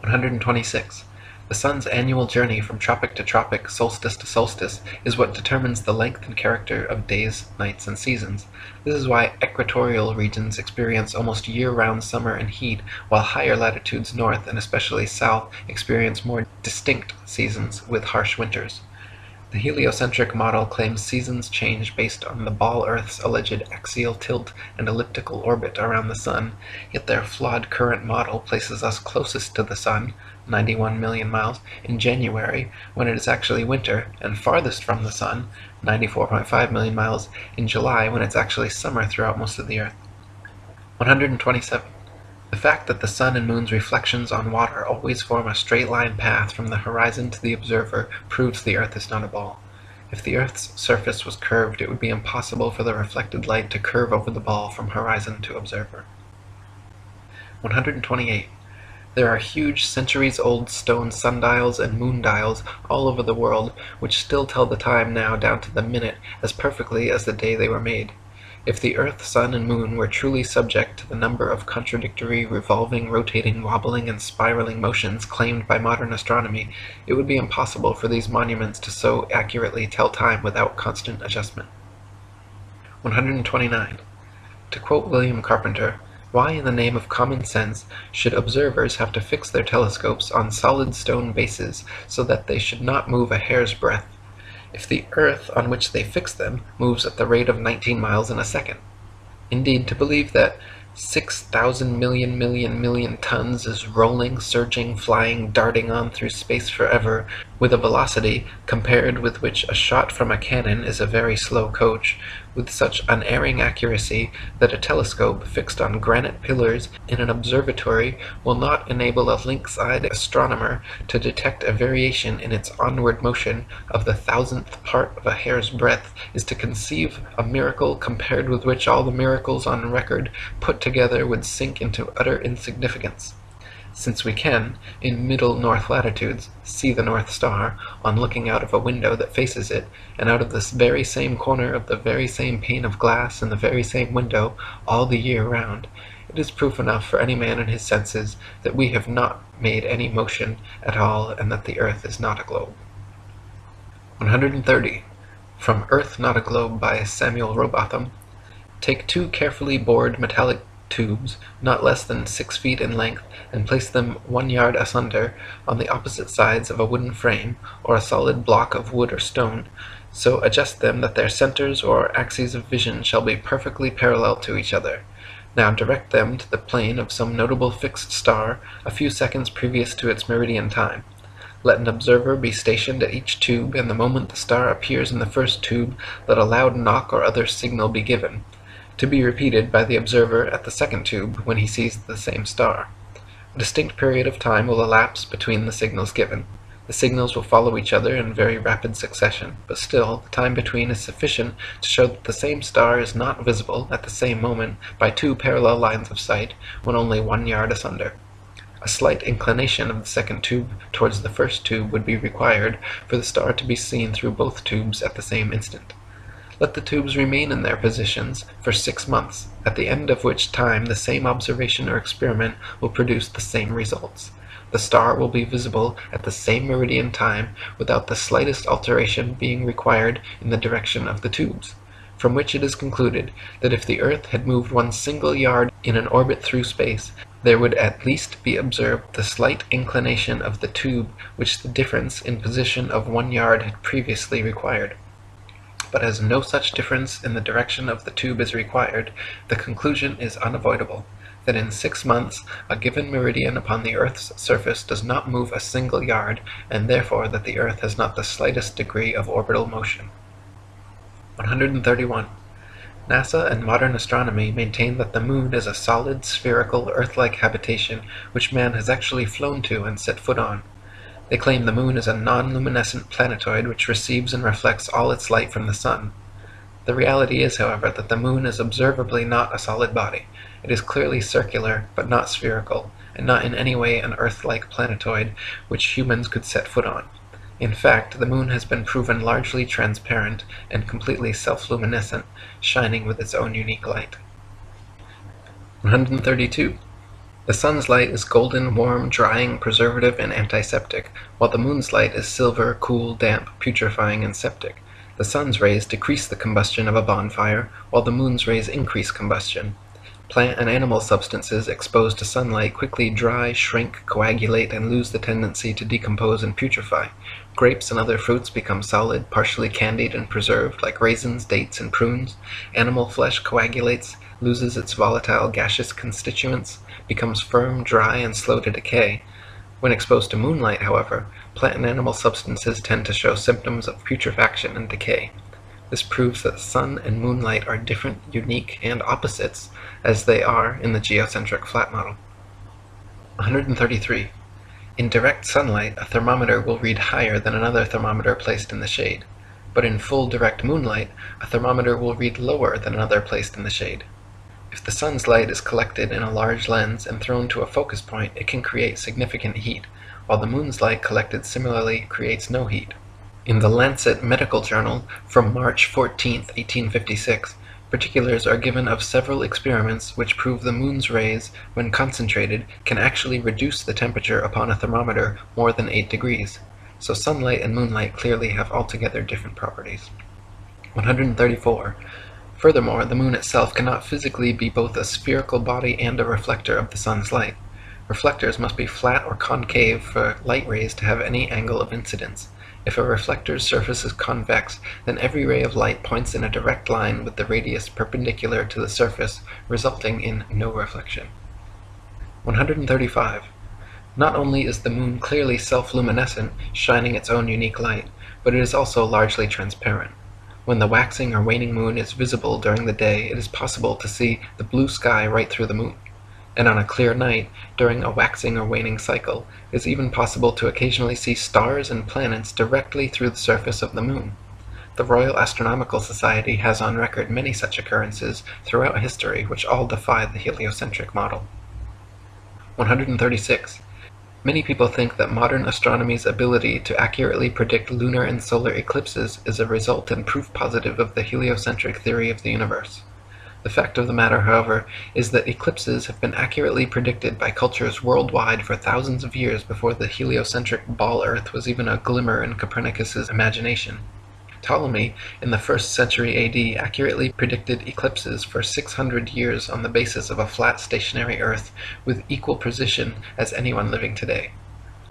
126. The sun's annual journey from tropic to tropic, solstice to solstice, is what determines the length and character of days, nights, and seasons. This is why equatorial regions experience almost year-round summer and heat, while higher latitudes north, and especially south, experience more distinct seasons with harsh winters. The heliocentric model claims seasons change based on the ball Earth's alleged axial tilt and elliptical orbit around the sun, yet their flawed current model places us closest to the sun, 91 million miles, in January, when it is actually winter, and farthest from the sun, 94.5 million miles, in July, when it's actually summer throughout most of the Earth. 127. The fact that the sun and moon's reflections on water always form a straight-line path from the horizon to the observer proves the Earth is not a ball. If the Earth's surface was curved, it would be impossible for the reflected light to curve over the ball from horizon to observer. 128. There are huge centuries-old stone sundials and moondials all over the world which still tell the time now down to the minute as perfectly as the day they were made. If the Earth, Sun, and Moon were truly subject to the number of contradictory, revolving, rotating, wobbling, and spiraling motions claimed by modern astronomy, it would be impossible for these monuments to so accurately tell time without constant adjustment. 129. To quote William Carpenter, "Why in the name of common sense should observers have to fix their telescopes on solid stone bases so that they should not move a hair's breadth, if the earth on which they fix them moves at the rate of 19 miles in a second? Indeed, to believe that 6,000 million tons is rolling, surging, flying, darting on through space forever, with a velocity compared with which a shot from a cannon is a very slow coach, with such unerring accuracy that a telescope fixed on granite pillars in an observatory will not enable a lynx-eyed astronomer to detect a variation in its onward motion of the thousandth part of a hair's breadth, is to conceive a miracle compared with which all the miracles on record put together would sink into utter insignificance. Since we can, in middle north latitudes, see the North Star, on looking out of a window that faces it, and out of this very same corner of the very same pane of glass in the very same window, all the year round, it is proof enough for any man in his senses that we have not made any motion at all, and that the earth is not a globe. 130. From Earth Not a Globe by Samuel Robotham. Take 2 carefully bored metallic tubes, not less than 6 feet in length, and place them 1 yard asunder on the opposite sides of a wooden frame, or a solid block of wood or stone, so adjust them that their centers or axes of vision shall be perfectly parallel to each other. Now direct them to the plane of some notable fixed star a few seconds previous to its meridian time. Let an observer be stationed at each tube, and the moment the star appears in the first tube, let a loud knock or other signal be given, to be repeated by the observer at the second tube when he sees the same star. A distinct period of time will elapse between the signals given. The signals will follow each other in very rapid succession, but still, the time between is sufficient to show that the same star is not visible at the same moment by two parallel lines of sight when only 1 yard asunder. A slight inclination of the second tube towards the first tube would be required for the star to be seen through both tubes at the same instant. Let the tubes remain in their positions for 6 months, at the end of which time the same observation or experiment will produce the same results. The star will be visible at the same meridian time without the slightest alteration being required in the direction of the tubes, from which it is concluded that if the earth had moved 1 single yard in an orbit through space, there would at least be observed the slight inclination of the tube which the difference in position of 1 yard had previously required. But as no such difference in the direction of the tube is required, the conclusion is unavoidable that in 6 months a given meridian upon the Earth's surface does not move a single yard, and therefore that the Earth has not the slightest degree of orbital motion. 131. NASA and modern astronomy maintain that the Moon is a solid, spherical, Earth-like habitation which man has actually flown to and set foot on. They claim the Moon is a non-luminescent planetoid which receives and reflects all its light from the Sun. The reality is, however, that the Moon is observably not a solid body. It is clearly circular, but not spherical, and not in any way an Earth-like planetoid which humans could set foot on. In fact, the Moon has been proven largely transparent and completely self-luminescent, shining with its own unique light. 132. The Sun's light is golden, warm, drying, preservative, and antiseptic, while the Moon's light is silver, cool, damp, putrefying, and septic. The Sun's rays decrease the combustion of a bonfire, while the Moon's rays increase combustion. Plant and animal substances exposed to sunlight quickly dry, shrink, coagulate, and lose the tendency to decompose and putrefy. Grapes and other fruits become solid, partially candied and preserved, like raisins, dates, and prunes. Animal flesh coagulates, loses its volatile gaseous constituents, becomes firm, dry, and slow to decay. When exposed to moonlight, however, plant and animal substances tend to show symptoms of putrefaction and decay. This proves that sun and moonlight are different, unique, and opposites, as they are in the geocentric flat model. 133. In direct sunlight, a thermometer will read higher than another thermometer placed in the shade, but in full direct moonlight, a thermometer will read lower than another placed in the shade. If the sun's light is collected in a large lens and thrown to a focus point, it can create significant heat, while the moon's light collected similarly creates no heat. In the Lancet Medical Journal from March 14, 1856, particulars are given of several experiments which prove the moon's rays, when concentrated, can actually reduce the temperature upon a thermometer more than 8 degrees. So sunlight and moonlight clearly have altogether different properties. 134. Furthermore, the moon itself cannot physically be both a spherical body and a reflector of the sun's light. Reflectors must be flat or concave for light rays to have any angle of incidence. If a reflector's surface is convex, then every ray of light points in a direct line with the radius perpendicular to the surface, resulting in no reflection. 135. Not only is the moon clearly self-luminescent, shining its own unique light, but it is also largely transparent. When the waxing or waning moon is visible during the day, it is possible to see the blue sky right through the moon. And on a clear night, during a waxing or waning cycle, it is even possible to occasionally see stars and planets directly through the surface of the moon. The Royal Astronomical Society has on record many such occurrences throughout history which all defy the heliocentric model. 136. Many people think that modern astronomy's ability to accurately predict lunar and solar eclipses is a result and proof positive of the heliocentric theory of the universe. The fact of the matter, however, is that eclipses have been accurately predicted by cultures worldwide for thousands of years before the heliocentric ball Earth was even a glimmer in Copernicus's imagination. Ptolemy, in the 1st century AD, accurately predicted eclipses for 600 years on the basis of a flat stationary Earth with equal precision as anyone living today.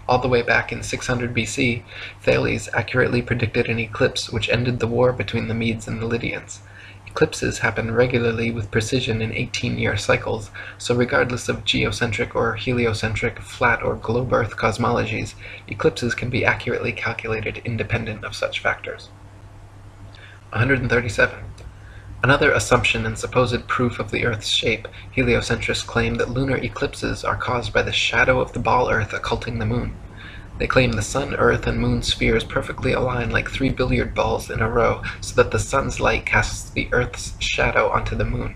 All the way back in 600 BC, Thales accurately predicted an eclipse which ended the war between the Medes and the Lydians. Eclipses happen regularly with precision in 18-year cycles, so regardless of geocentric or heliocentric, flat or globe Earth cosmologies, eclipses can be accurately calculated independent of such factors. 137. Another assumption and supposed proof of the Earth's shape, heliocentrists claim that lunar eclipses are caused by the shadow of the ball Earth occulting the moon. They claim the Sun, Earth, and Moon spheres perfectly align like three billiard balls in a row, so that the Sun's light casts the Earth's shadow onto the Moon.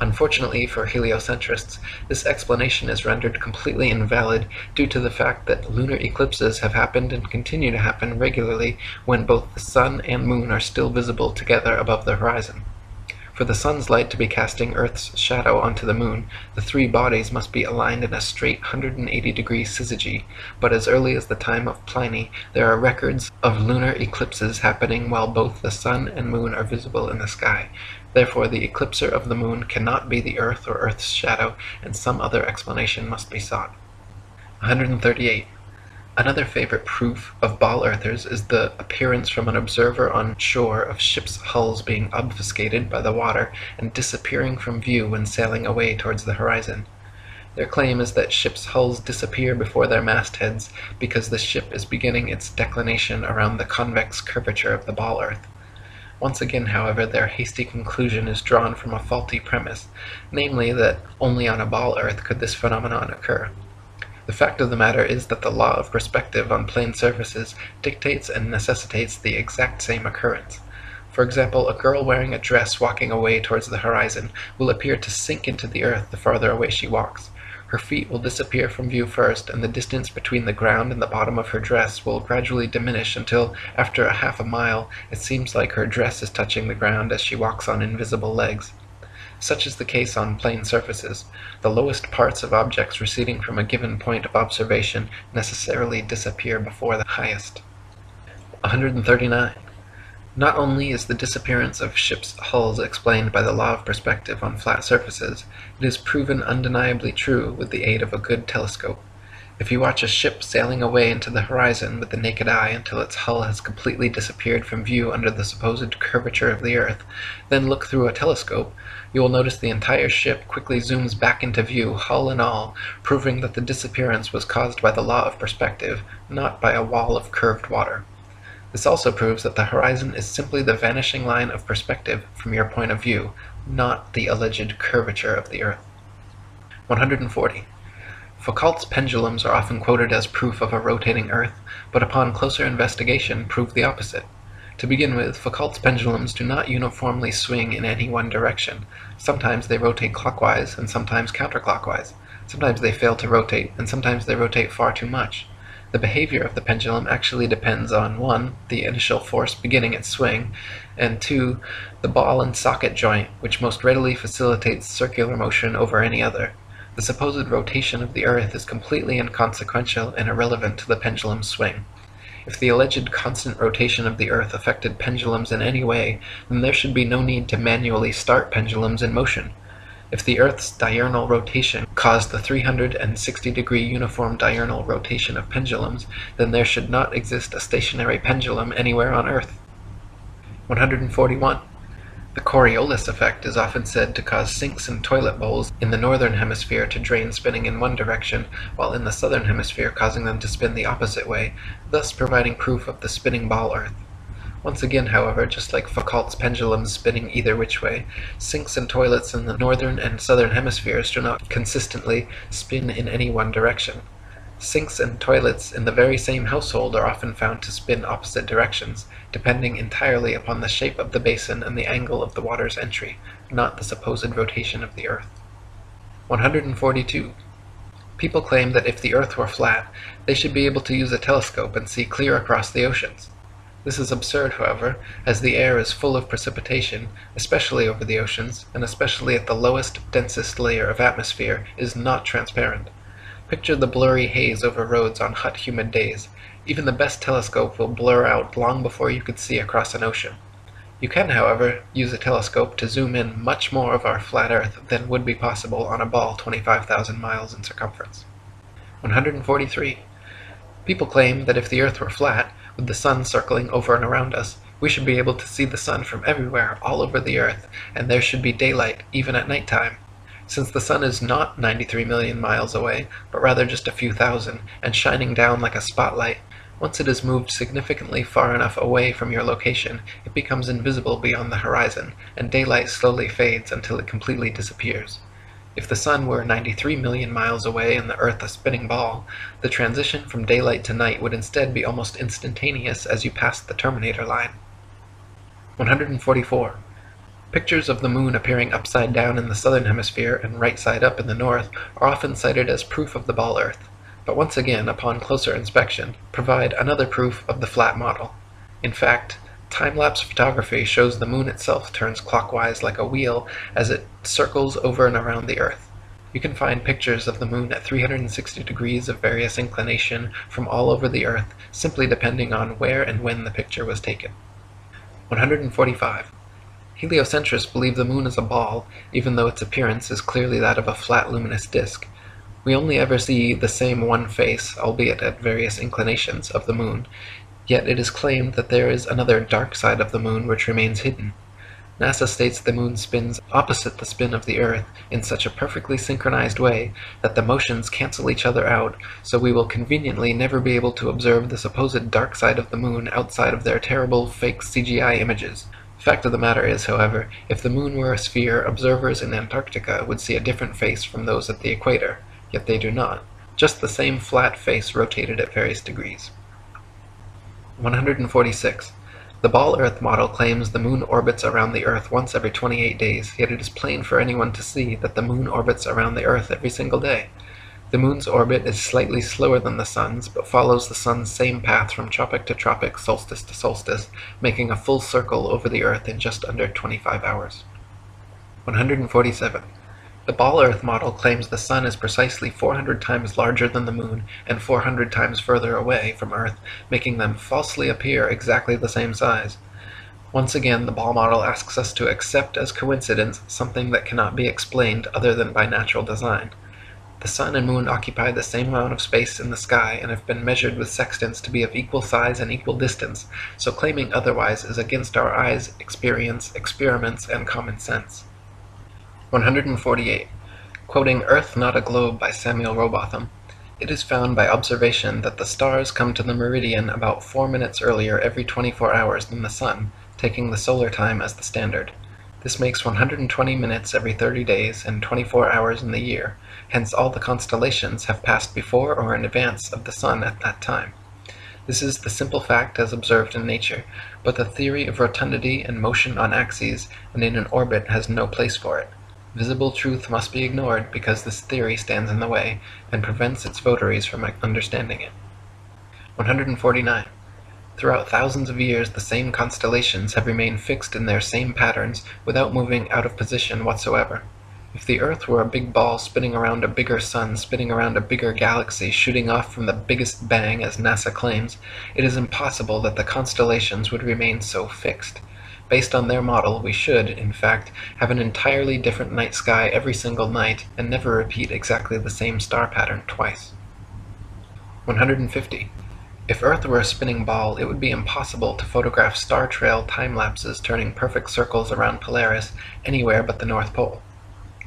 Unfortunately for heliocentrists, this explanation is rendered completely invalid due to the fact that lunar eclipses have happened and continue to happen regularly when both the Sun and Moon are still visible together above the horizon. For the Sun's light to be casting Earth's shadow onto the Moon, the three bodies must be aligned in a straight 180-degree syzygy, but as early as the time of Pliny, there are records of lunar eclipses happening while both the Sun and Moon are visible in the sky. Therefore, the eclipser of the Moon cannot be the Earth or Earth's shadow, and some other explanation must be sought. 138. Another favorite proof of ball earthers is the appearance from an observer on shore of ships' hulls being obfuscated by the water and disappearing from view when sailing away towards the horizon. Their claim is that ships' hulls disappear before their mastheads because the ship is beginning its declination around the convex curvature of the ball earth. Once again, however, their hasty conclusion is drawn from a faulty premise, namely that only on a ball earth could this phenomenon occur. The fact of the matter is that the law of perspective on plane surfaces dictates and necessitates the exact same occurrence. For example, a girl wearing a dress walking away towards the horizon will appear to sink into the earth the farther away she walks. Her feet will disappear from view first, and the distance between the ground and the bottom of her dress will gradually diminish until, after a half a mile, it seems like her dress is touching the ground as she walks on invisible legs. Such is the case on plane surfaces. The lowest parts of objects receding from a given point of observation necessarily disappear before the highest. 139. Not only is the disappearance of ships' hulls explained by the law of perspective on flat surfaces, it is proven undeniably true with the aid of a good telescope. If you watch a ship sailing away into the horizon with the naked eye until its hull has completely disappeared from view under the supposed curvature of the earth, then look through a telescope, you will notice the entire ship quickly zooms back into view, hull and all, proving that the disappearance was caused by the law of perspective, not by a wall of curved water. This also proves that the horizon is simply the vanishing line of perspective from your point of view, not the alleged curvature of the earth. 140. Foucault's pendulums are often quoted as proof of a rotating earth, but upon closer investigation prove the opposite. To begin with, Foucault's pendulums do not uniformly swing in any one direction. Sometimes they rotate clockwise and sometimes counterclockwise. Sometimes they fail to rotate, and sometimes they rotate far too much. The behavior of the pendulum actually depends on 1. The initial force beginning its swing, and 2. The ball and socket joint, which most readily facilitates circular motion over any other. The supposed rotation of the earth is completely inconsequential and irrelevant to the pendulum's swing. If the alleged constant rotation of the earth affected pendulums in any way, then there should be no need to manually start pendulums in motion. If the Earth's diurnal rotation caused the 360-degree uniform diurnal rotation of pendulums, then there should not exist a stationary pendulum anywhere on Earth. 141. The Coriolis effect is often said to cause sinks in toilet bowls in the northern hemisphere to drain spinning in one direction, while in the southern hemisphere causing them to spin the opposite way, thus providing proof of the spinning ball Earth. Once again, however, just like Foucault's pendulums spinning either which way, sinks and toilets in the northern and southern hemispheres do not consistently spin in any one direction. Sinks and toilets in the very same household are often found to spin opposite directions, depending entirely upon the shape of the basin and the angle of the water's entry, not the supposed rotation of the Earth. 142. People claim that if the Earth were flat, they should be able to use a telescope and see clear across the oceans. This is absurd, however, as the air is full of precipitation, especially over the oceans, and especially at the lowest, densest layer of atmosphere, is not transparent. Picture the blurry haze over roads on hot, humid days. Even the best telescope will blur out long before you could see across an ocean. You can, however, use a telescope to zoom in much more of our flat Earth than would be possible on a ball 25,000 miles in circumference. 143. People claim that if the Earth were flat, with the sun circling over and around us, we should be able to see the sun from everywhere, all over the Earth, and there should be daylight, even at nighttime. Since the sun is not 93 million miles away, but rather just a few thousand, and shining down like a spotlight, once it is moved significantly far enough away from your location, it becomes invisible beyond the horizon, and daylight slowly fades until it completely disappears. If the Sun were 93 million miles away and the Earth a spinning ball, the transition from daylight to night would instead be almost instantaneous as you passed the terminator line. 144. Pictures of the Moon appearing upside down in the southern hemisphere and right side up in the north are often cited as proof of the ball Earth, but once again, upon closer inspection, provide another proof of the flat model. In fact, time-lapse photography shows the Moon itself turns clockwise like a wheel as it circles over and around the Earth. You can find pictures of the Moon at 360 degrees of various inclination from all over the Earth, simply depending on where and when the picture was taken. 145. Heliocentrists believe the Moon is a ball, even though its appearance is clearly that of a flat luminous disk. We only ever see the same one face, albeit at various inclinations, of the Moon, yet it is claimed that there is another dark side of the Moon which remains hidden. NASA states the Moon spins opposite the spin of the Earth in such a perfectly synchronized way that the motions cancel each other out, so we will conveniently never be able to observe the supposed dark side of the Moon outside of their terrible fake CGI images. Fact of the matter is, however, if the Moon were a sphere, observers in Antarctica would see a different face from those at the equator, yet they do not. Just the same flat face rotated at various degrees. 146. The ball Earth model claims the Moon orbits around the Earth once every 28 days, yet it is plain for anyone to see that the Moon orbits around the Earth every single day. The Moon's orbit is slightly slower than the Sun's, but follows the Sun's same path from tropic to tropic, solstice to solstice, making a full circle over the Earth in just under 25 hours. 147. The ball Earth model claims the Sun is precisely 400 times larger than the Moon and 400 times further away from Earth, making them falsely appear exactly the same size. Once again, the ball model asks us to accept as coincidence something that cannot be explained other than by natural design. The Sun and Moon occupy the same amount of space in the sky and have been measured with sextants to be of equal size and equal distance, so claiming otherwise is against our eyes, experience, experiments, and common sense. 148. Quoting Earth Not a Globe by Samuel Rowbotham, it is found by observation that the stars come to the meridian about 4 minutes earlier every 24 hours than the Sun, taking the solar time as the standard. This makes 120 minutes every 30 days and 24 hours in the year, hence all the constellations have passed before or in advance of the Sun at that time. This is the simple fact as observed in nature, but the theory of rotundity and motion on axes and in an orbit has no place for it. Visible truth must be ignored because this theory stands in the way and prevents its votaries from understanding it. 149. Throughout thousands of years, the same constellations have remained fixed in their same patterns without moving out of position whatsoever. If the Earth were a big ball spinning around a bigger sun, spinning around a bigger galaxy, shooting off from the biggest bang, as NASA claims, it is impossible that the constellations would remain so fixed. Based on their model, we should, in fact, have an entirely different night sky every single night and never repeat exactly the same star pattern twice. 150. If Earth were a spinning ball, it would be impossible to photograph star trail time-lapses turning perfect circles around Polaris anywhere but the North Pole.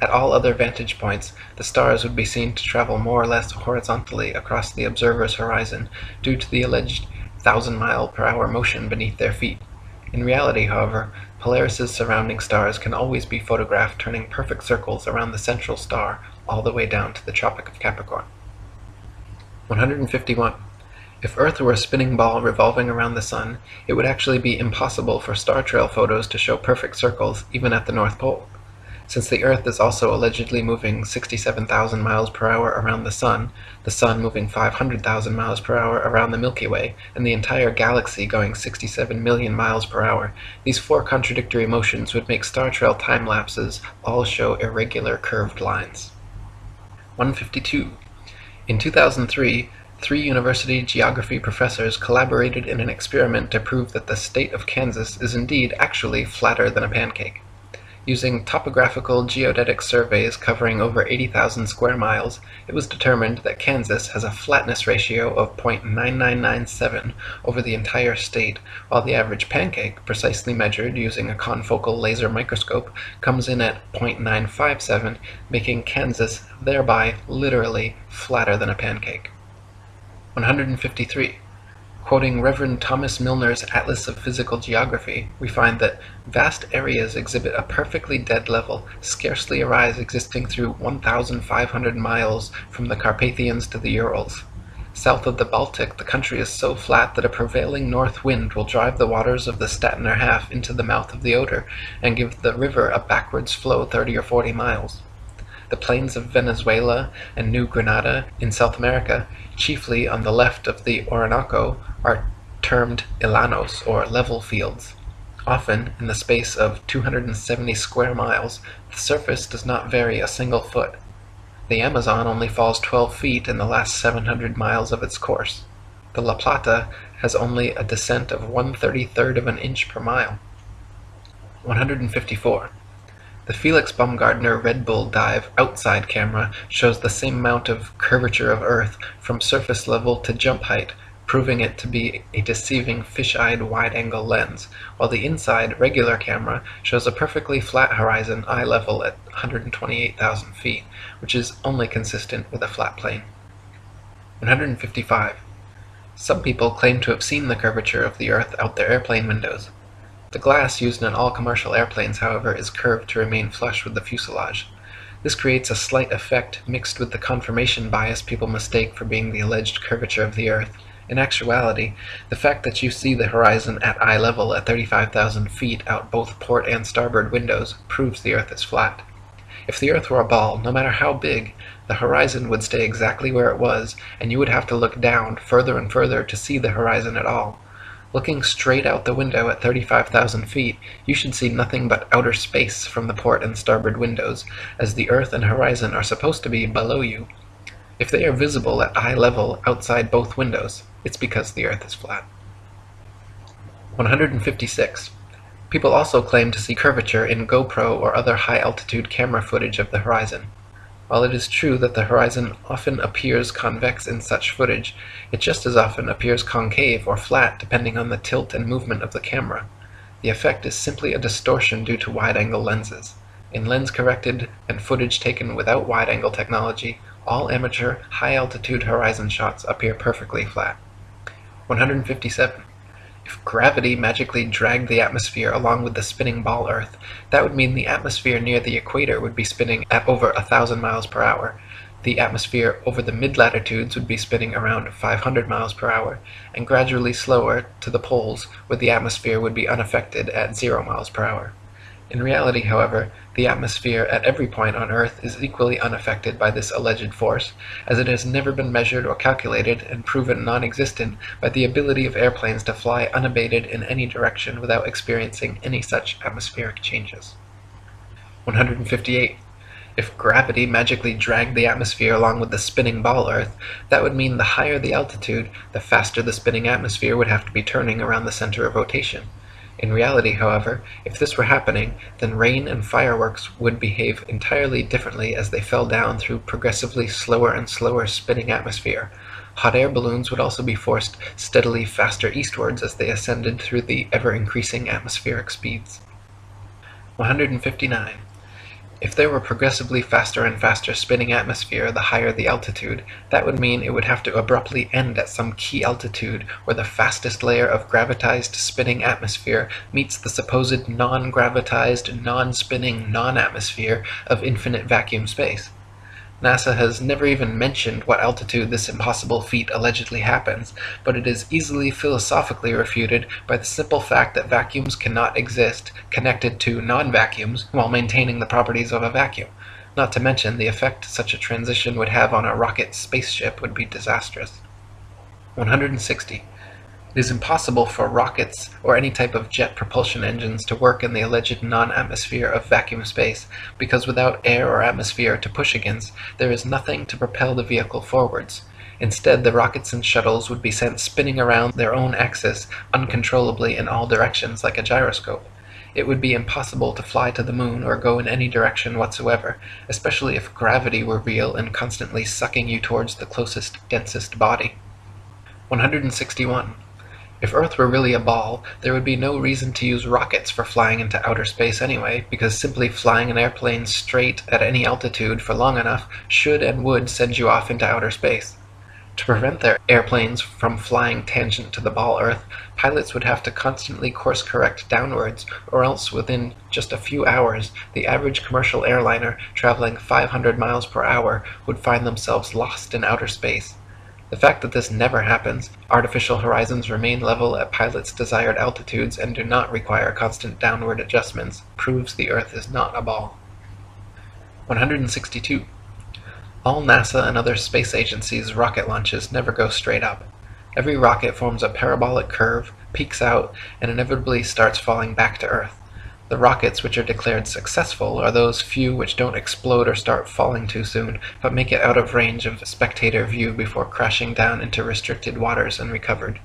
At all other vantage points, the stars would be seen to travel more or less horizontally across the observer's horizon due to the alleged 1,000-mile-per-hour motion beneath their feet. In reality, however, Polaris's surrounding stars can always be photographed turning perfect circles around the central star all the way down to the Tropic of Capricorn. 151. If Earth were a spinning ball revolving around the Sun, it would actually be impossible for star trail photos to show perfect circles even at the North Pole. Since the Earth is also allegedly moving 67,000 miles per hour around the Sun moving 500,000 miles per hour around the Milky Way, and the entire galaxy going 67 million miles per hour, these four contradictory motions would make star trail time-lapses all show irregular curved lines. 152. In 2003, 3 university geography professors collaborated in an experiment to prove that the state of Kansas is indeed actually flatter than a pancake. Using topographical geodetic surveys covering over 80,000 square miles, it was determined that Kansas has a flatness ratio of 0.9997 over the entire state, while the average pancake, precisely measured using a confocal laser microscope, comes in at 0.957, making Kansas thereby literally flatter than a pancake. 153. Quoting Reverend Thomas Milner's Atlas of Physical Geography, we find that vast areas exhibit a perfectly dead level, scarcely a rise existing through 1,500 miles from the Carpathians to the Urals. South of the Baltic, the country is so flat that a prevailing north wind will drive the waters of the Stettiner Half into the mouth of the Oder, and give the river a backwards flow 30 or 40 miles. The plains of Venezuela and New Granada in South America, chiefly on the left of the Orinoco, are termed llanos, or level fields. Often, in the space of 270 square miles, the surface does not vary a single foot. The Amazon only falls 12 feet in the last 700 miles of its course. The La Plata has only a descent of 1/33 of an inch per mile. 154. The Felix Baumgartner Red Bull Dive outside camera shows the same amount of curvature of Earth from surface level to jump height, proving it to be a deceiving fish-eyed wide-angle lens, while the inside regular camera shows a perfectly flat horizon eye level at 128,000 feet, which is only consistent with a flat plane. 155. Some people claim to have seen the curvature of the Earth out their airplane windows. The glass used in all commercial airplanes, however, is curved to remain flush with the fuselage. This creates a slight effect mixed with the confirmation bias people mistake for being the alleged curvature of the Earth. In actuality, the fact that you see the horizon at eye level at 35,000 feet out both port and starboard windows proves the Earth is flat. If the Earth were a ball, no matter how big, the horizon would stay exactly where it was, and you would have to look down further and further to see the horizon at all. Looking straight out the window at 35,000 feet, you should see nothing but outer space from the port and starboard windows, as the Earth and horizon are supposed to be below you. If they are visible at eye level outside both windows, it's because the Earth is flat. 156. People also claim to see curvature in GoPro or other high-altitude camera footage of the horizon. While it is true that the horizon often appears convex in such footage, it just as often appears concave or flat depending on the tilt and movement of the camera. The effect is simply a distortion due to wide-angle lenses. In lens-corrected and footage taken without wide-angle technology, all amateur, high-altitude horizon shots appear perfectly flat. 157. If gravity magically dragged the atmosphere along with the spinning ball Earth, that would mean the atmosphere near the equator would be spinning at over 1,000 miles per hour. The atmosphere over the mid-latitudes would be spinning around 500 miles per hour, and gradually slower to the poles, where the atmosphere would be unaffected at 0 miles per hour. In reality, however, the atmosphere at every point on Earth is equally unaffected by this alleged force, as it has never been measured or calculated and proven non-existent by the ability of airplanes to fly unabated in any direction without experiencing any such atmospheric changes. 158. If gravity magically dragged the atmosphere along with the spinning ball Earth, that would mean the higher the altitude, the faster the spinning atmosphere would have to be turning around the center of rotation. In reality, however, if this were happening, then rain and fireworks would behave entirely differently as they fell down through progressively slower and slower spinning atmosphere. Hot air balloons would also be forced steadily faster eastwards as they ascended through the ever-increasing atmospheric speeds. 159. If there were progressively faster and faster spinning atmosphere the higher the altitude, that would mean it would have to abruptly end at some key altitude where the fastest layer of gravitized spinning atmosphere meets the supposed non-gravitized, non-spinning, non-atmosphere of infinite vacuum space. NASA has never even mentioned what altitude this impossible feat allegedly happens, but it is easily philosophically refuted by the simple fact that vacuums cannot exist connected to non-vacuums while maintaining the properties of a vacuum. Not to mention, the effect such a transition would have on a rocket spaceship would be disastrous. 160. It is impossible for rockets or any type of jet propulsion engines to work in the alleged non-atmosphere of vacuum space, because without air or atmosphere to push against, there is nothing to propel the vehicle forwards. Instead, the rockets and shuttles would be sent spinning around their own axis uncontrollably in all directions like a gyroscope. It would be impossible to fly to the moon or go in any direction whatsoever, especially if gravity were real and constantly sucking you towards the closest, densest body. 161. If Earth were really a ball, there would be no reason to use rockets for flying into outer space anyway, because simply flying an airplane straight at any altitude for long enough should and would send you off into outer space. To prevent their airplanes from flying tangent to the ball Earth, pilots would have to constantly course-correct downwards, or else within just a few hours, the average commercial airliner traveling 500 miles per hour would find themselves lost in outer space. The fact that this never happens, artificial horizons remain level at pilots' desired altitudes and do not require constant downward adjustments, proves the Earth is not a ball. 162. All NASA and other space agencies' rocket launches never go straight up. Every rocket forms a parabolic curve, peaks out, and inevitably starts falling back to Earth. The rockets which are declared successful are those few which don't explode or start falling too soon, but make it out of range of spectator view before crashing down into restricted waters and recovered.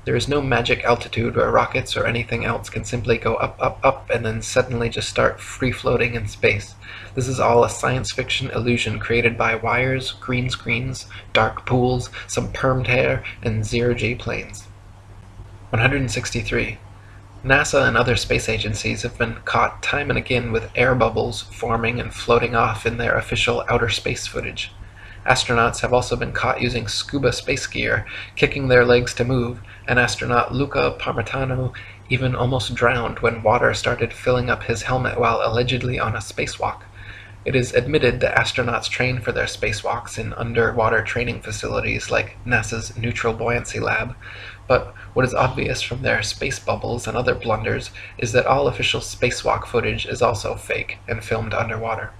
There is no magic altitude where rockets or anything else can simply go up, up, up, and then suddenly just start free-floating in space. This is all a science fiction illusion created by wires, green screens, dark pools, some permed hair, and zero-G planes. 163. NASA and other space agencies have been caught time and again with air bubbles forming and floating off in their official outer space footage. Astronauts have also been caught using scuba space gear, kicking their legs to move, and astronaut Luca Parmitano even almost drowned when water started filling up his helmet while allegedly on a spacewalk. It is admitted that astronauts train for their spacewalks in underwater training facilities like NASA's Neutral Buoyancy Lab, but what is obvious from their space bubbles and other blunders is that all official spacewalk footage is also fake and filmed underwater.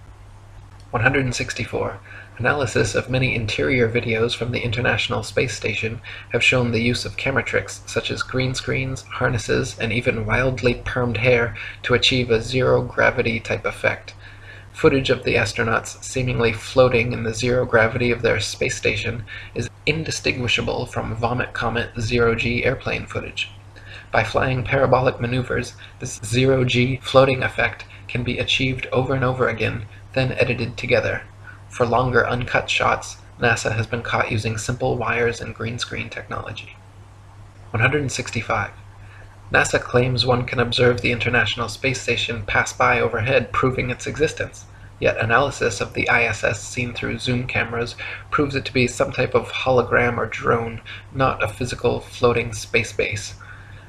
164. Analysis of many interior videos from the International Space Station have shown the use of camera tricks such as green screens, harnesses, and even wildly permed hair to achieve a zero-gravity type effect. Footage of the astronauts seemingly floating in the zero gravity of their space station is indistinguishable from Vomit Comet zero-G airplane footage. By flying parabolic maneuvers, this zero-G floating effect can be achieved over and over again, then edited together. For longer uncut shots, NASA has been caught using simple wires and green screen technology. 165. NASA claims one can observe the International Space Station pass by overhead, proving its existence. Yet analysis of the ISS seen through zoom cameras proves it to be some type of hologram or drone, not a physical floating space base.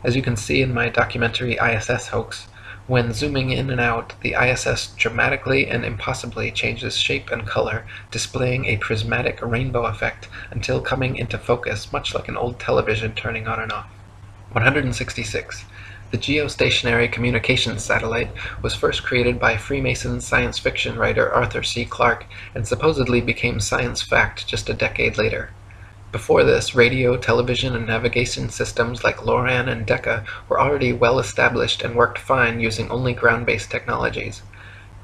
As you can see in my documentary ISS Hoax, when zooming in and out, the ISS dramatically and impossibly changes shape and color, displaying a prismatic rainbow effect until coming into focus, much like an old television turning on and off. 166. The geostationary communications satellite was first created by Freemason science fiction writer Arthur C. Clarke and supposedly became science fact just a decade later. Before this, radio, television, and navigation systems like LORAN and Decca were already well established and worked fine using only ground-based technologies.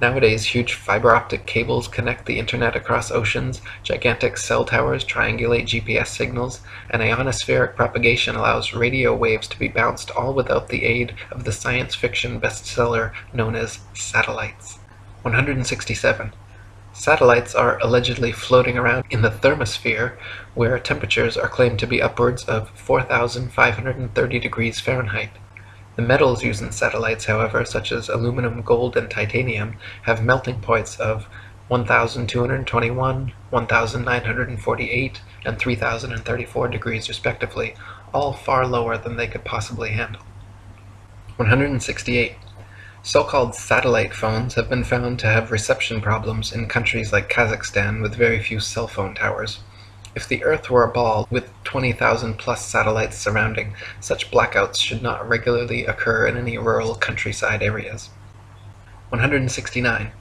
Nowadays, huge fiber-optic cables connect the internet across oceans, gigantic cell towers triangulate GPS signals, and ionospheric propagation allows radio waves to be bounced all without the aid of the science fiction bestseller known as satellites. 167. Satellites are allegedly floating around in the thermosphere, where temperatures are claimed to be upwards of 4,530 degrees Fahrenheit. The metals used in satellites, however, such as aluminum, gold, and titanium, have melting points of 1,221, 1,948, and 3,034 degrees respectively, all far lower than they could possibly handle. 168. So-called satellite phones have been found to have reception problems in countries like Kazakhstan with very few cell phone towers. If the Earth were a ball with 20,000 plus satellites surrounding, such blackouts should not regularly occur in any rural countryside areas. 169.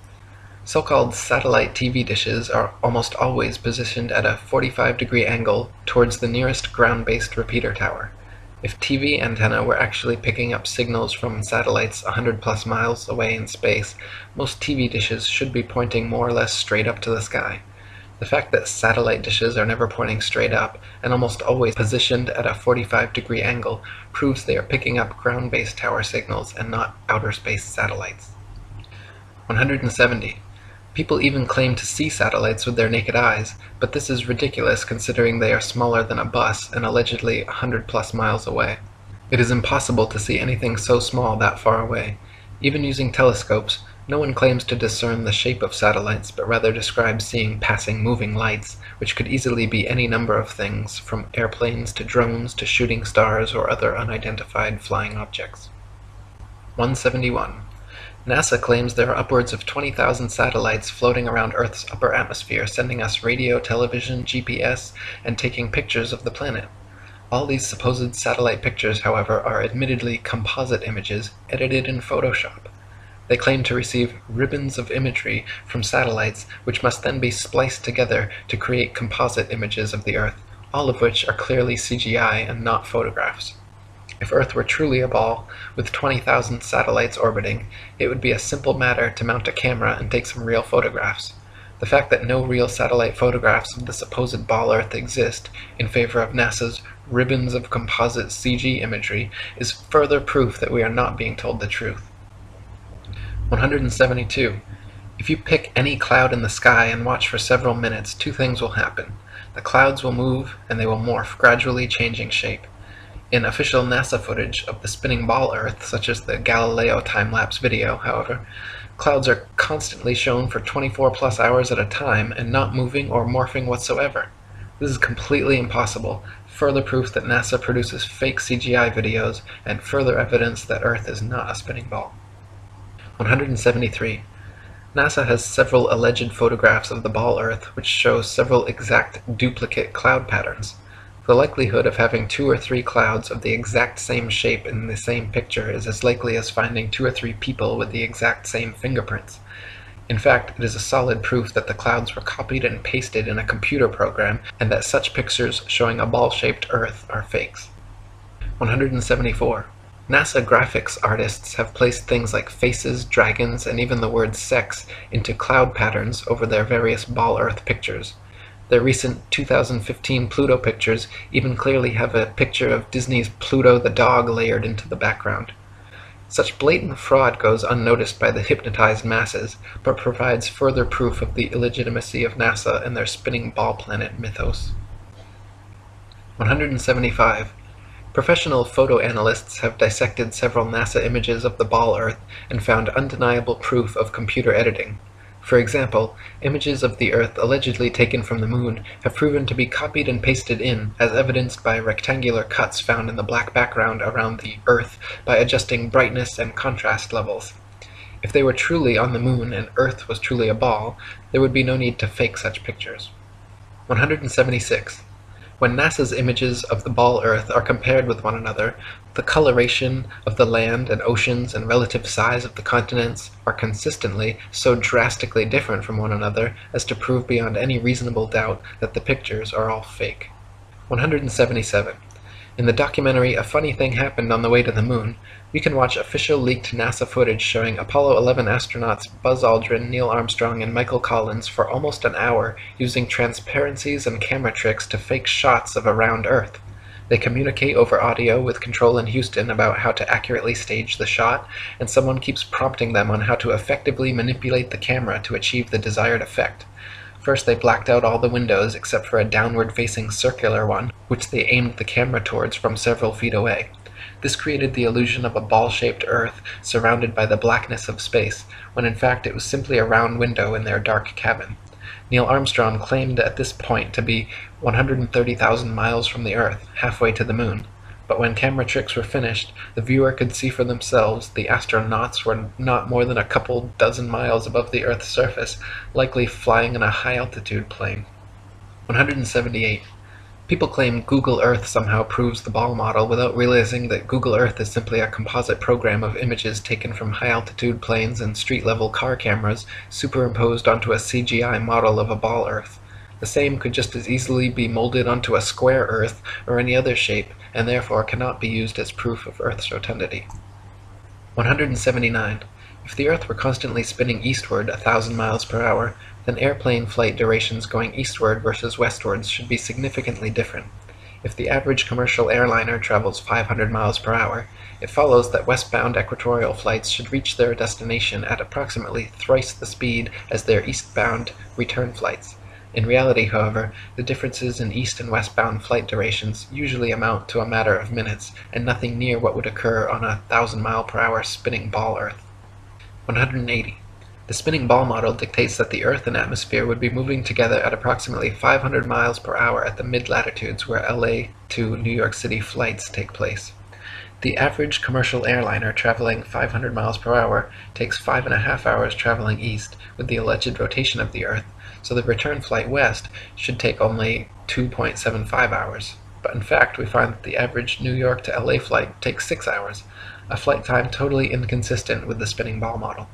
So-called satellite TV dishes are almost always positioned at a 45-degree angle towards the nearest ground-based repeater tower. If TV antenna were actually picking up signals from satellites 100 plus miles away in space, most TV dishes should be pointing more or less straight up to the sky. The fact that satellite dishes are never pointing straight up, and almost always positioned at a 45-degree angle, proves they are picking up ground-based tower signals and not outer space satellites. 170. People even claim to see satellites with their naked eyes, but this is ridiculous considering they are smaller than a bus and allegedly 100 plus miles away. It is impossible to see anything so small that far away. Even using telescopes, No one claims to discern the shape of satellites, but rather describes seeing passing moving lights, which could easily be any number of things, from airplanes to drones to shooting stars or other unidentified flying objects. 171. NASA claims there are upwards of 20,000 satellites floating around Earth's upper atmosphere, sending us radio, television, GPS, and taking pictures of the planet. All these supposed satellite pictures, however, are admittedly composite images edited in Photoshop. They claim to receive ribbons of imagery from satellites, which must then be spliced together to create composite images of the Earth, all of which are clearly CGI and not photographs. If Earth were truly a ball, with 20,000 satellites orbiting, it would be a simple matter to mount a camera and take some real photographs. The fact that no real satellite photographs of the supposed ball Earth exist, in favor of NASA's ribbons of composite CG imagery, is further proof that we are not being told the truth. 172. If you pick any cloud in the sky and watch for several minutes, two things will happen. The clouds will move, and they will morph, gradually changing shape. In official NASA footage of the spinning ball Earth, such as the Galileo time-lapse video, however, clouds are constantly shown for 24+ hours at a time and not moving or morphing whatsoever. This is completely impossible, further proof that NASA produces fake CGI videos, and further evidence that Earth is not a spinning ball. 173. NASA has several alleged photographs of the ball Earth which show several exact duplicate cloud patterns. The likelihood of having 2 or 3 clouds of the exact same shape in the same picture is as likely as finding 2 or 3 people with the exact same fingerprints. In fact, it is a solid proof that the clouds were copied and pasted in a computer program, and that such pictures showing a ball-shaped Earth are fakes. 174. NASA graphics artists have placed things like faces, dragons, and even the word sex into cloud patterns over their various ball Earth pictures. Their recent 2015 Pluto pictures even clearly have a picture of Disney's Pluto the dog layered into the background. Such blatant fraud goes unnoticed by the hypnotized masses, but provides further proof of the illegitimacy of NASA and their spinning ball planet mythos. 175. Professional photo analysts have dissected several NASA images of the ball Earth and found undeniable proof of computer editing. For example, images of the Earth allegedly taken from the Moon have proven to be copied and pasted in, as evidenced by rectangular cuts found in the black background around the Earth by adjusting brightness and contrast levels. If they were truly on the Moon and Earth was truly a ball, there would be no need to fake such pictures. 176. When NASA's images of the ball Earth are compared with one another, the coloration of the land and oceans and relative size of the continents are consistently so drastically different from one another as to prove beyond any reasonable doubt that the pictures are all fake. 177. In the documentary A Funny Thing Happened on the Way to the Moon, you can watch official leaked NASA footage showing Apollo 11 astronauts Buzz Aldrin, Neil Armstrong, and Michael Collins for almost an hour using transparencies and camera tricks to fake shots of a round Earth. They communicate over audio with control in Houston about how to accurately stage the shot, and someone keeps prompting them on how to effectively manipulate the camera to achieve the desired effect. First, they blacked out all the windows except for a downward-facing circular one, which they aimed the camera towards from several feet away. This created the illusion of a ball-shaped Earth surrounded by the blackness of space, when in fact it was simply a round window in their dark cabin. Neil Armstrong claimed at this point to be 130,000 miles from the Earth, halfway to the Moon. But when camera tricks were finished, the viewer could see for themselves the astronauts were not more than a couple dozen miles above the Earth's surface, likely flying in a high-altitude plane. 178. People claim Google Earth somehow proves the ball model without realizing that Google Earth is simply a composite program of images taken from high-altitude planes and street-level car cameras superimposed onto a CGI model of a ball Earth. The same could just as easily be molded onto a square Earth or any other shape, and therefore cannot be used as proof of Earth's rotundity. 179. If the Earth were constantly spinning eastward 1,000 miles per hour, then airplane flight durations going eastward versus westwards should be significantly different. If the average commercial airliner travels 500 miles per hour, it follows that westbound equatorial flights should reach their destination at approximately thrice the speed as their eastbound return flights. In reality, however, the differences in east and westbound flight durations usually amount to a matter of minutes, and nothing near what would occur on a 1,000-mile-per-hour spinning ball Earth. 180. The spinning ball model dictates that the Earth and atmosphere would be moving together at approximately 500 miles per hour at the mid-latitudes where LA to New York City flights take place. The average commercial airliner traveling 500 miles per hour takes 5.5 hours traveling east with the alleged rotation of the Earth, so the return flight west should take only 2.75 hours. But in fact, we find that the average New York to LA flight takes 6 hours, a flight time totally inconsistent with the spinning ball model.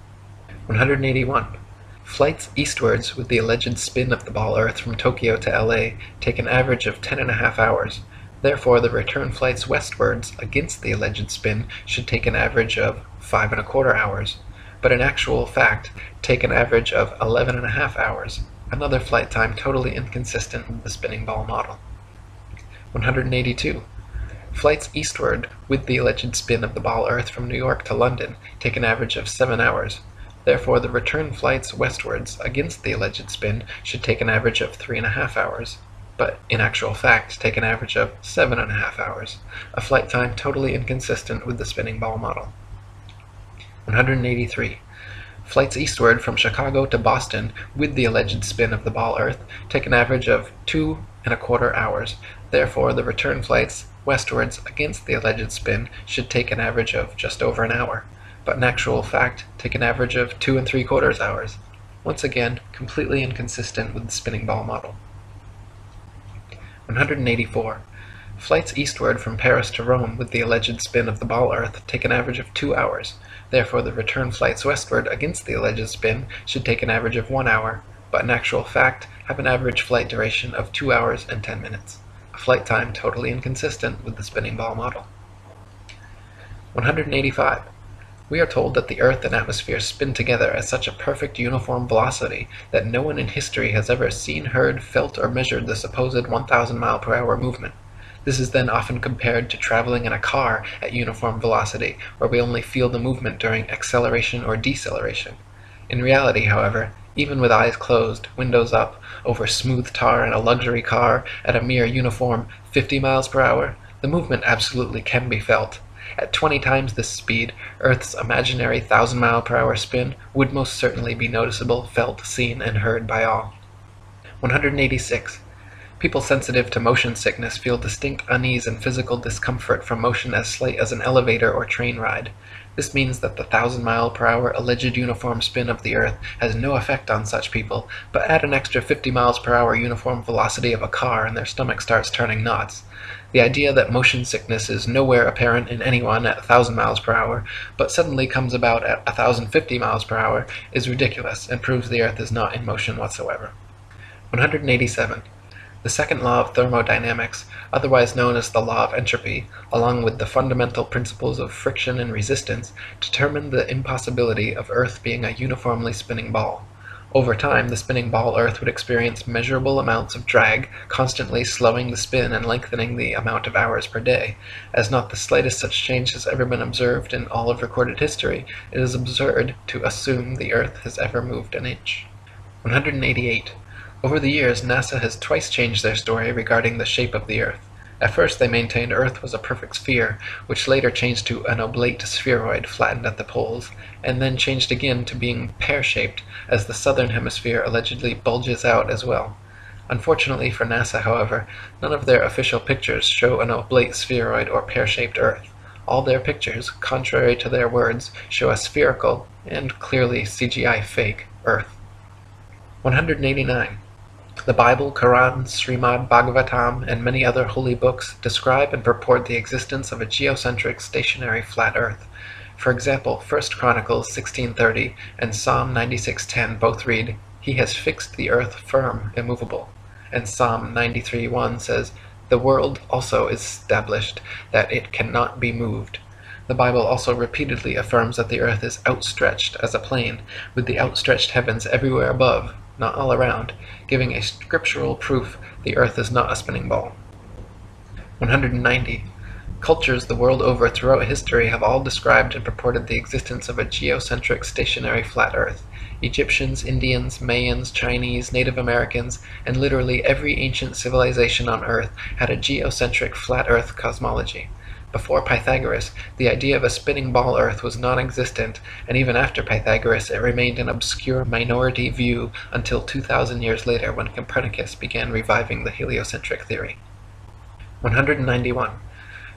181. Flights eastwards with the alleged spin of the ball Earth from Tokyo to LA take an average of 10.5 hours. Therefore, the return flights westwards against the alleged spin should take an average of 5.25 hours, but in actual fact take an average of 11.5 hours, another flight time totally inconsistent with the spinning ball model. 182. Flights eastward with the alleged spin of the ball Earth from New York to London take an average of 7 hours. Therefore, the return flights westwards against the alleged spin should take an average of 3.5 hours, but in actual fact take an average of 7.5 hours, a flight time totally inconsistent with the spinning ball model. 183. Flights eastward from Chicago to Boston with the alleged spin of the ball Earth take an average of 2.25 hours. Therefore, the return flights westwards against the alleged spin should take an average of just over an hour, but in actual fact take an average of 2.75 hours. Once again, completely inconsistent with the spinning ball model. 184. Flights eastward from Paris to Rome with the alleged spin of the ball Earth take an average of 2 hours. Therefore, the return flights westward against the alleged spin should take an average of 1 hour, but in actual fact have an average flight duration of 2 hours and 10 minutes, a flight time totally inconsistent with the spinning ball model. 185. We are told that the Earth and atmosphere spin together at such a perfect uniform velocity that no one in history has ever seen, heard, felt, or measured the supposed 1,000 mile per hour movement. This is then often compared to traveling in a car at uniform velocity, where we only feel the movement during acceleration or deceleration. In reality, however, even with eyes closed, windows up, over smooth tar in a luxury car at a mere uniform 50 miles per hour, the movement absolutely can be felt. At 20 times this speed, Earth's imaginary 1,000 mile per hour spin would most certainly be noticeable, felt, seen, and heard by all. 186. People sensitive to motion sickness feel distinct unease and physical discomfort from motion as slight as an elevator or train ride. This means that the 1,000 mile per hour alleged uniform spin of the Earth has no effect on such people, but add an extra 50 miles per hour uniform velocity of a car and their stomach starts turning knots. The idea that motion sickness is nowhere apparent in anyone at 1,000 miles per hour, but suddenly comes about at 1,050 miles per hour, is ridiculous and proves the Earth is not in motion whatsoever. 187. The second law of thermodynamics, otherwise known as the law of entropy, along with the fundamental principles of friction and resistance, determine the impossibility of Earth being a uniformly spinning ball. Over time, the spinning ball Earth would experience measurable amounts of drag, constantly slowing the spin and lengthening the amount of hours per day. As not the slightest such change has ever been observed in all of recorded history, it is absurd to assume the Earth has ever moved an inch. 188. Over the years, NASA has twice changed their story regarding the shape of the Earth. At first they maintained Earth was a perfect sphere, which later changed to an oblate spheroid flattened at the poles, and then changed again to being pear-shaped, as the southern hemisphere allegedly bulges out as well. Unfortunately for NASA, however, none of their official pictures show an oblate spheroid or pear-shaped Earth. All their pictures, contrary to their words, show a spherical, and clearly CGI fake, Earth. 189. The Bible, Quran, Srimad Bhagavatam, and many other holy books describe and purport the existence of a geocentric stationary flat Earth. For example, 1 Chronicles 16:30 and Psalm 96:10 both read, "He has fixed the earth firm, immovable." And Psalm 93:1 says, "The world also is established, that it cannot be moved." The Bible also repeatedly affirms that the earth is outstretched as a plane, with the outstretched heavens everywhere above, not all around, giving a scriptural proof the earth is not a spinning ball. 190. Cultures the world over throughout history have all described and purported the existence of a geocentric stationary flat earth. Egyptians, Indians, Mayans, Chinese, Native Americans, and literally every ancient civilization on earth had a geocentric flat earth cosmology. Before Pythagoras, the idea of a spinning ball Earth was non-existent, and even after Pythagoras it remained an obscure minority view until 2,000 years later when Copernicus began reviving the heliocentric theory. 191.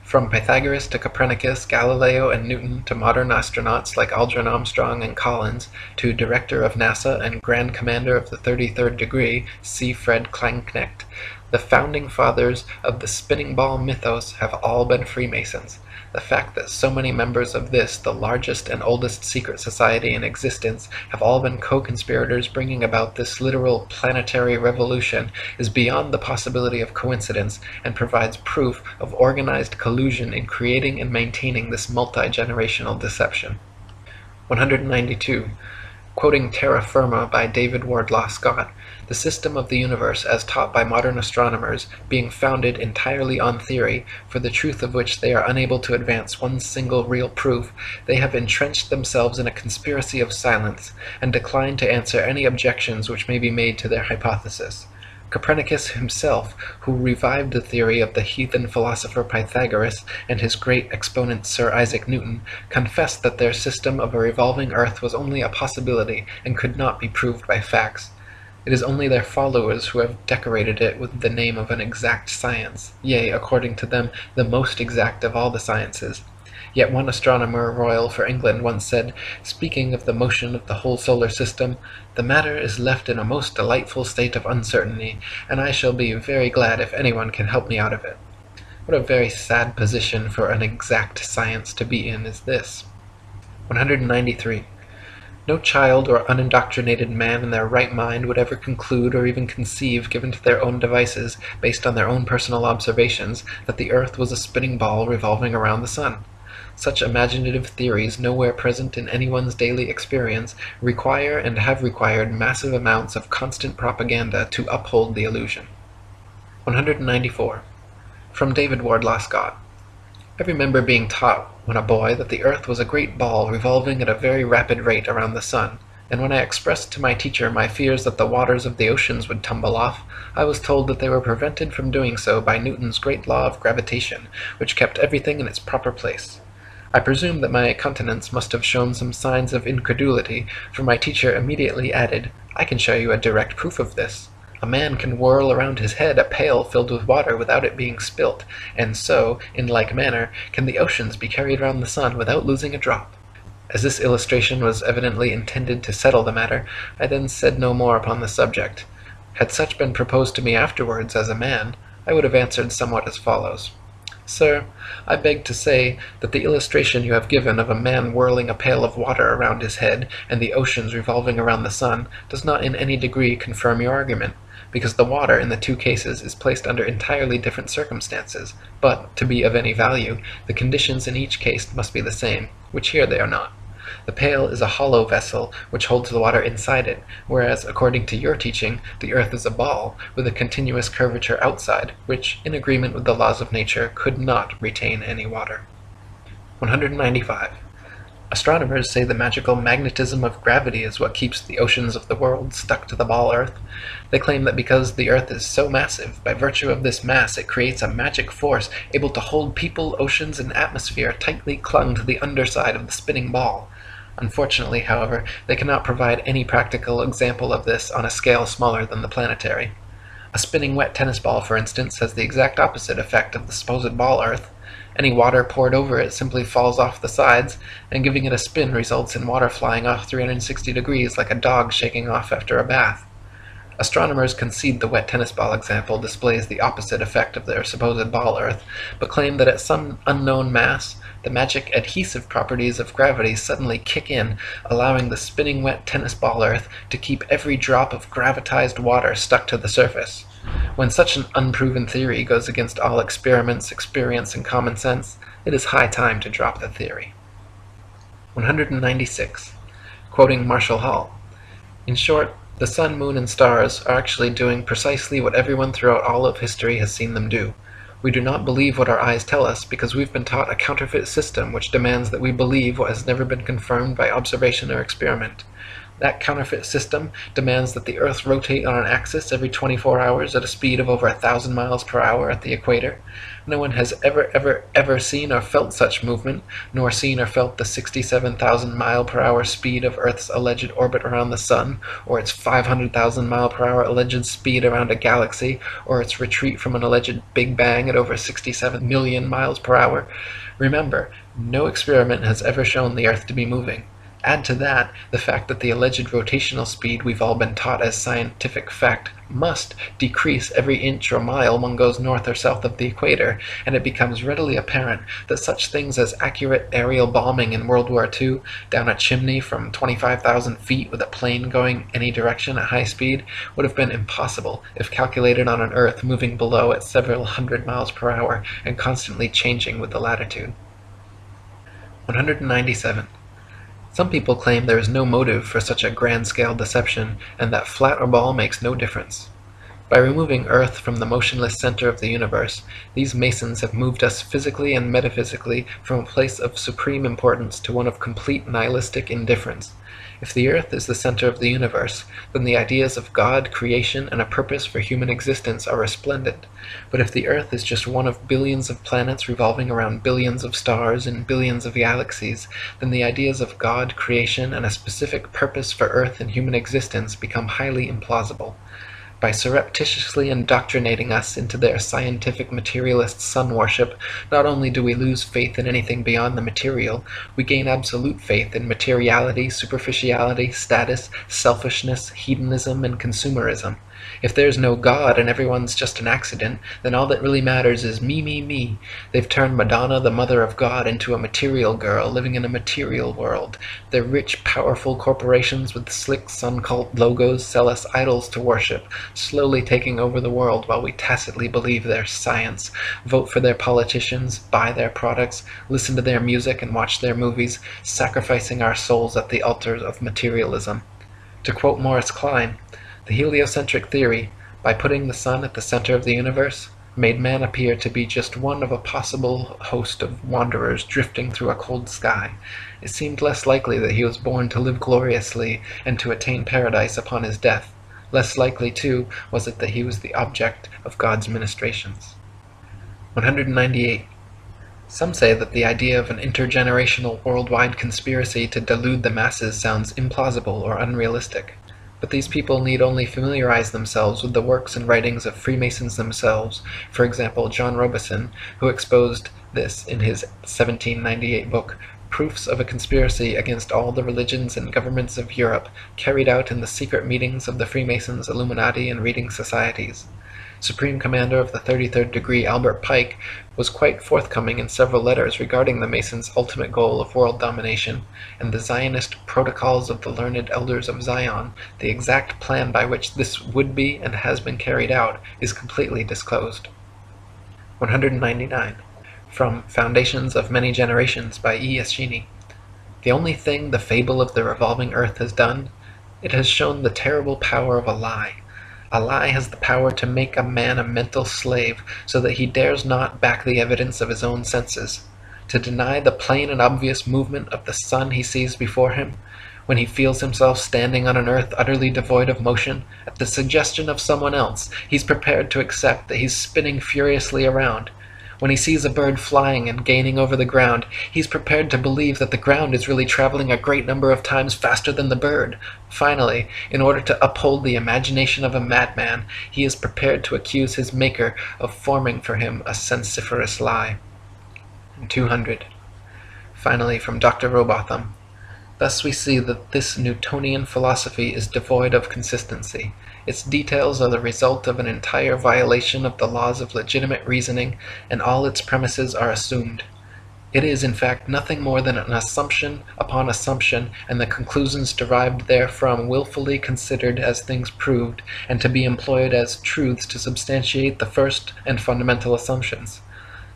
From Pythagoras to Copernicus, Galileo and Newton to modern astronauts like Aldrin Armstrong and Collins, to Director of NASA and Grand Commander of the 33rd Degree, C. Fred Klangknecht, the founding fathers of the spinning ball mythos have all been Freemasons. The fact that so many members of this, the largest and oldest secret society in existence, have all been co-conspirators bringing about this literal planetary revolution is beyond the possibility of coincidence and provides proof of organized collusion in creating and maintaining this multi-generational deception. 192. Quoting Terra Firma by David Wardlaw Scott, the system of the universe as taught by modern astronomers being founded entirely on theory, for the truth of which they are unable to advance one single real proof, they have entrenched themselves in a conspiracy of silence, and decline to answer any objections which may be made to their hypothesis. Copernicus himself, who revived the theory of the heathen philosopher Pythagoras and his great exponent Sir Isaac Newton, confessed that their system of a revolving earth was only a possibility and could not be proved by facts. It is only their followers who have decorated it with the name of an exact science, yea, according to them, the most exact of all the sciences. Yet one astronomer royal for England once said, speaking of the motion of the whole solar system, "The matter is left in a most delightful state of uncertainty, and I shall be very glad if anyone can help me out of it." What a very sad position for an exact science to be in is this. 193. No child or unindoctrinated man in their right mind would ever conclude or even conceive, given to their own devices, based on their own personal observations, that the earth was a spinning ball revolving around the sun. Such imaginative theories, nowhere present in anyone's daily experience, require and have required massive amounts of constant propaganda to uphold the illusion. 194. From David Wardlaw Scott. I remember being taught when a boy that the earth was a great ball revolving at a very rapid rate around the sun, and when I expressed to my teacher my fears that the waters of the oceans would tumble off, I was told that they were prevented from doing so by Newton's great law of gravitation, which kept everything in its proper place. I presume that my countenance must have shown some signs of incredulity, for my teacher immediately added, "I can show you a direct proof of this. A man can whirl around his head a pail filled with water without it being spilt, and so, in like manner, can the oceans be carried round the sun without losing a drop." As this illustration was evidently intended to settle the matter, I then said no more upon the subject. Had such been proposed to me afterwards as a man, I would have answered somewhat as follows. "Sir, I beg to say that the illustration you have given of a man whirling a pail of water around his head and the oceans revolving around the sun does not in any degree confirm your argument, because the water in the two cases is placed under entirely different circumstances, but, to be of any value, the conditions in each case must be the same, which here they are not. The pail is a hollow vessel which holds the water inside it, whereas, according to your teaching, the earth is a ball, with a continuous curvature outside, which, in agreement with the laws of nature, could not retain any water. 195. Astronomers say the magical magnetism of gravity is what keeps the oceans of the world stuck to the ball Earth. They claim that because the Earth is so massive, by virtue of this mass it creates a magic force able to hold people, oceans, and atmosphere tightly clung to the underside of the spinning ball. Unfortunately, however, they cannot provide any practical example of this on a scale smaller than the planetary. A spinning wet tennis ball, for instance, has the exact opposite effect of the supposed ball Earth. Any water poured over it simply falls off the sides, and giving it a spin results in water flying off 360 degrees like a dog shaking off after a bath. Astronomers concede the wet tennis ball example displays the opposite effect of their supposed ball Earth, but claim that at some unknown mass, the magic adhesive properties of gravity suddenly kick in, allowing the spinning wet tennis ball Earth to keep every drop of gravitized water stuck to the surface. When such an unproven theory goes against all experiments, experience, and common sense, it is high time to drop the theory. 196. Quoting Marshall Hall. In short, the sun, moon, and stars are actually doing precisely what everyone throughout all of history has seen them do. We do not believe what our eyes tell us because we've been taught a counterfeit system which demands that we believe what has never been confirmed by observation or experiment. That counterfeit system demands that the Earth rotate on an axis every 24 hours at a speed of over 1,000 miles per hour at the equator. No one has ever seen or felt such movement, nor seen or felt the 67,000 mile per hour speed of Earth's alleged orbit around the Sun, or its 500,000 mile per hour alleged speed around a galaxy, or its retreat from an alleged Big Bang at over 67 million miles per hour. Remember, no experiment has ever shown the Earth to be moving. Add to that the fact that the alleged rotational speed we've all been taught as scientific fact must decrease every inch or mile one goes north or south of the equator, and it becomes readily apparent that such things as accurate aerial bombing in World War II down a chimney from 25,000 feet with a plane going any direction at high speed would have been impossible if calculated on an Earth moving below at several hundred miles per hour and constantly changing with the latitude. 197. Some people claim there is no motive for such a grand-scale deception, and that flat or ball makes no difference. By removing Earth from the motionless center of the universe, these Masons have moved us physically and metaphysically from a place of supreme importance to one of complete nihilistic indifference. If the Earth is the center of the universe, then the ideas of God, creation, and a purpose for human existence are resplendent. But if the Earth is just one of billions of planets revolving around billions of stars in billions of galaxies, then the ideas of God, creation, and a specific purpose for Earth and human existence become highly implausible. By surreptitiously indoctrinating us into their scientific materialist sun worship, not only do we lose faith in anything beyond the material, we gain absolute faith in materiality, superficiality, status, selfishness, hedonism, and consumerism. If there's no God and everyone's just an accident, then all that really matters is me, me, me. They've turned Madonna, the mother of God, into a material girl living in a material world. Their rich, powerful corporations with slick sun cult logos sell us idols to worship, slowly taking over the world while we tacitly believe their science, vote for their politicians, buy their products, listen to their music and watch their movies, sacrificing our souls at the altars of materialism. To quote Morris Klein, the heliocentric theory, by putting the sun at the center of the universe, made man appear to be just one of a possible host of wanderers drifting through a cold sky. It seemed less likely that he was born to live gloriously and to attain paradise upon his death. Less likely, too, was it that he was the object of God's ministrations. 198. Some say that the idea of an intergenerational worldwide conspiracy to delude the masses sounds implausible or unrealistic. But these people need only familiarize themselves with the works and writings of Freemasons themselves, for example John Robison, who exposed this in his 1798 book, Proofs of a Conspiracy Against All the Religions and Governments of Europe, carried out in the secret meetings of the Freemasons, Illuminati, and reading societies. Supreme Commander of the 33rd Degree Albert Pike was quite forthcoming in several letters regarding the Masons' ultimate goal of world domination, and the Zionist Protocols of the Learned Elders of Zion, the exact plan by which this would be and has been carried out, is completely disclosed. 199. From Foundations of Many Generations by E. Eschini. The only thing the fable of the revolving earth has done, it has shown the terrible power of a lie. A lie has the power to make a man a mental slave, so that he dares not back the evidence of his own senses. To deny the plain and obvious movement of the sun he sees before him, when he feels himself standing on an earth utterly devoid of motion, at the suggestion of someone else, he's prepared to accept that he's spinning furiously around. When he sees a bird flying and gaining over the ground, he's prepared to believe that the ground is really traveling a great number of times faster than the bird. Finally, in order to uphold the imagination of a madman, he is prepared to accuse his Maker of forming for him a sensiferous lie. 200. Finally, from Dr. Robotham. Thus we see that this Newtonian philosophy is devoid of consistency. Its details are the result of an entire violation of the laws of legitimate reasoning, and all its premises are assumed. It is, in fact, nothing more than an assumption upon assumption, and the conclusions derived therefrom willfully considered as things proved, and to be employed as truths to substantiate the first and fundamental assumptions.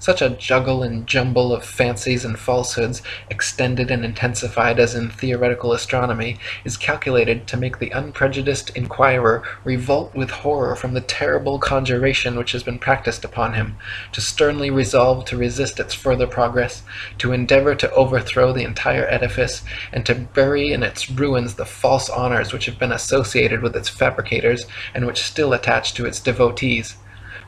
Such a juggle and jumble of fancies and falsehoods, extended and intensified as in theoretical astronomy, is calculated to make the unprejudiced inquirer revolt with horror from the terrible conjuration which has been practised upon him, to sternly resolve to resist its further progress, to endeavour to overthrow the entire edifice, and to bury in its ruins the false honours which have been associated with its fabricators, and which still attach to its devotees.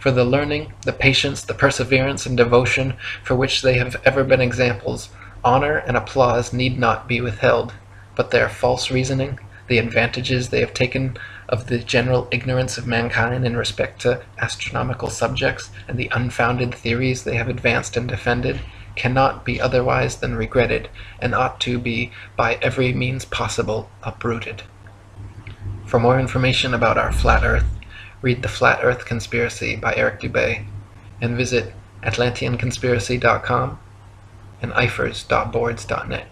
For the learning, the patience, the perseverance, and devotion for which they have ever been examples, honour and applause need not be withheld, but their false reasoning, the advantages they have taken of the general ignorance of mankind in respect to astronomical subjects, and the unfounded theories they have advanced and defended, cannot be otherwise than regretted, and ought to be by every means possible uprooted. For more information about our flat Earth, read The Flat Earth Conspiracy by Eric Dubay, and visit atlanteanconspiracy.com and ifers.boards.net.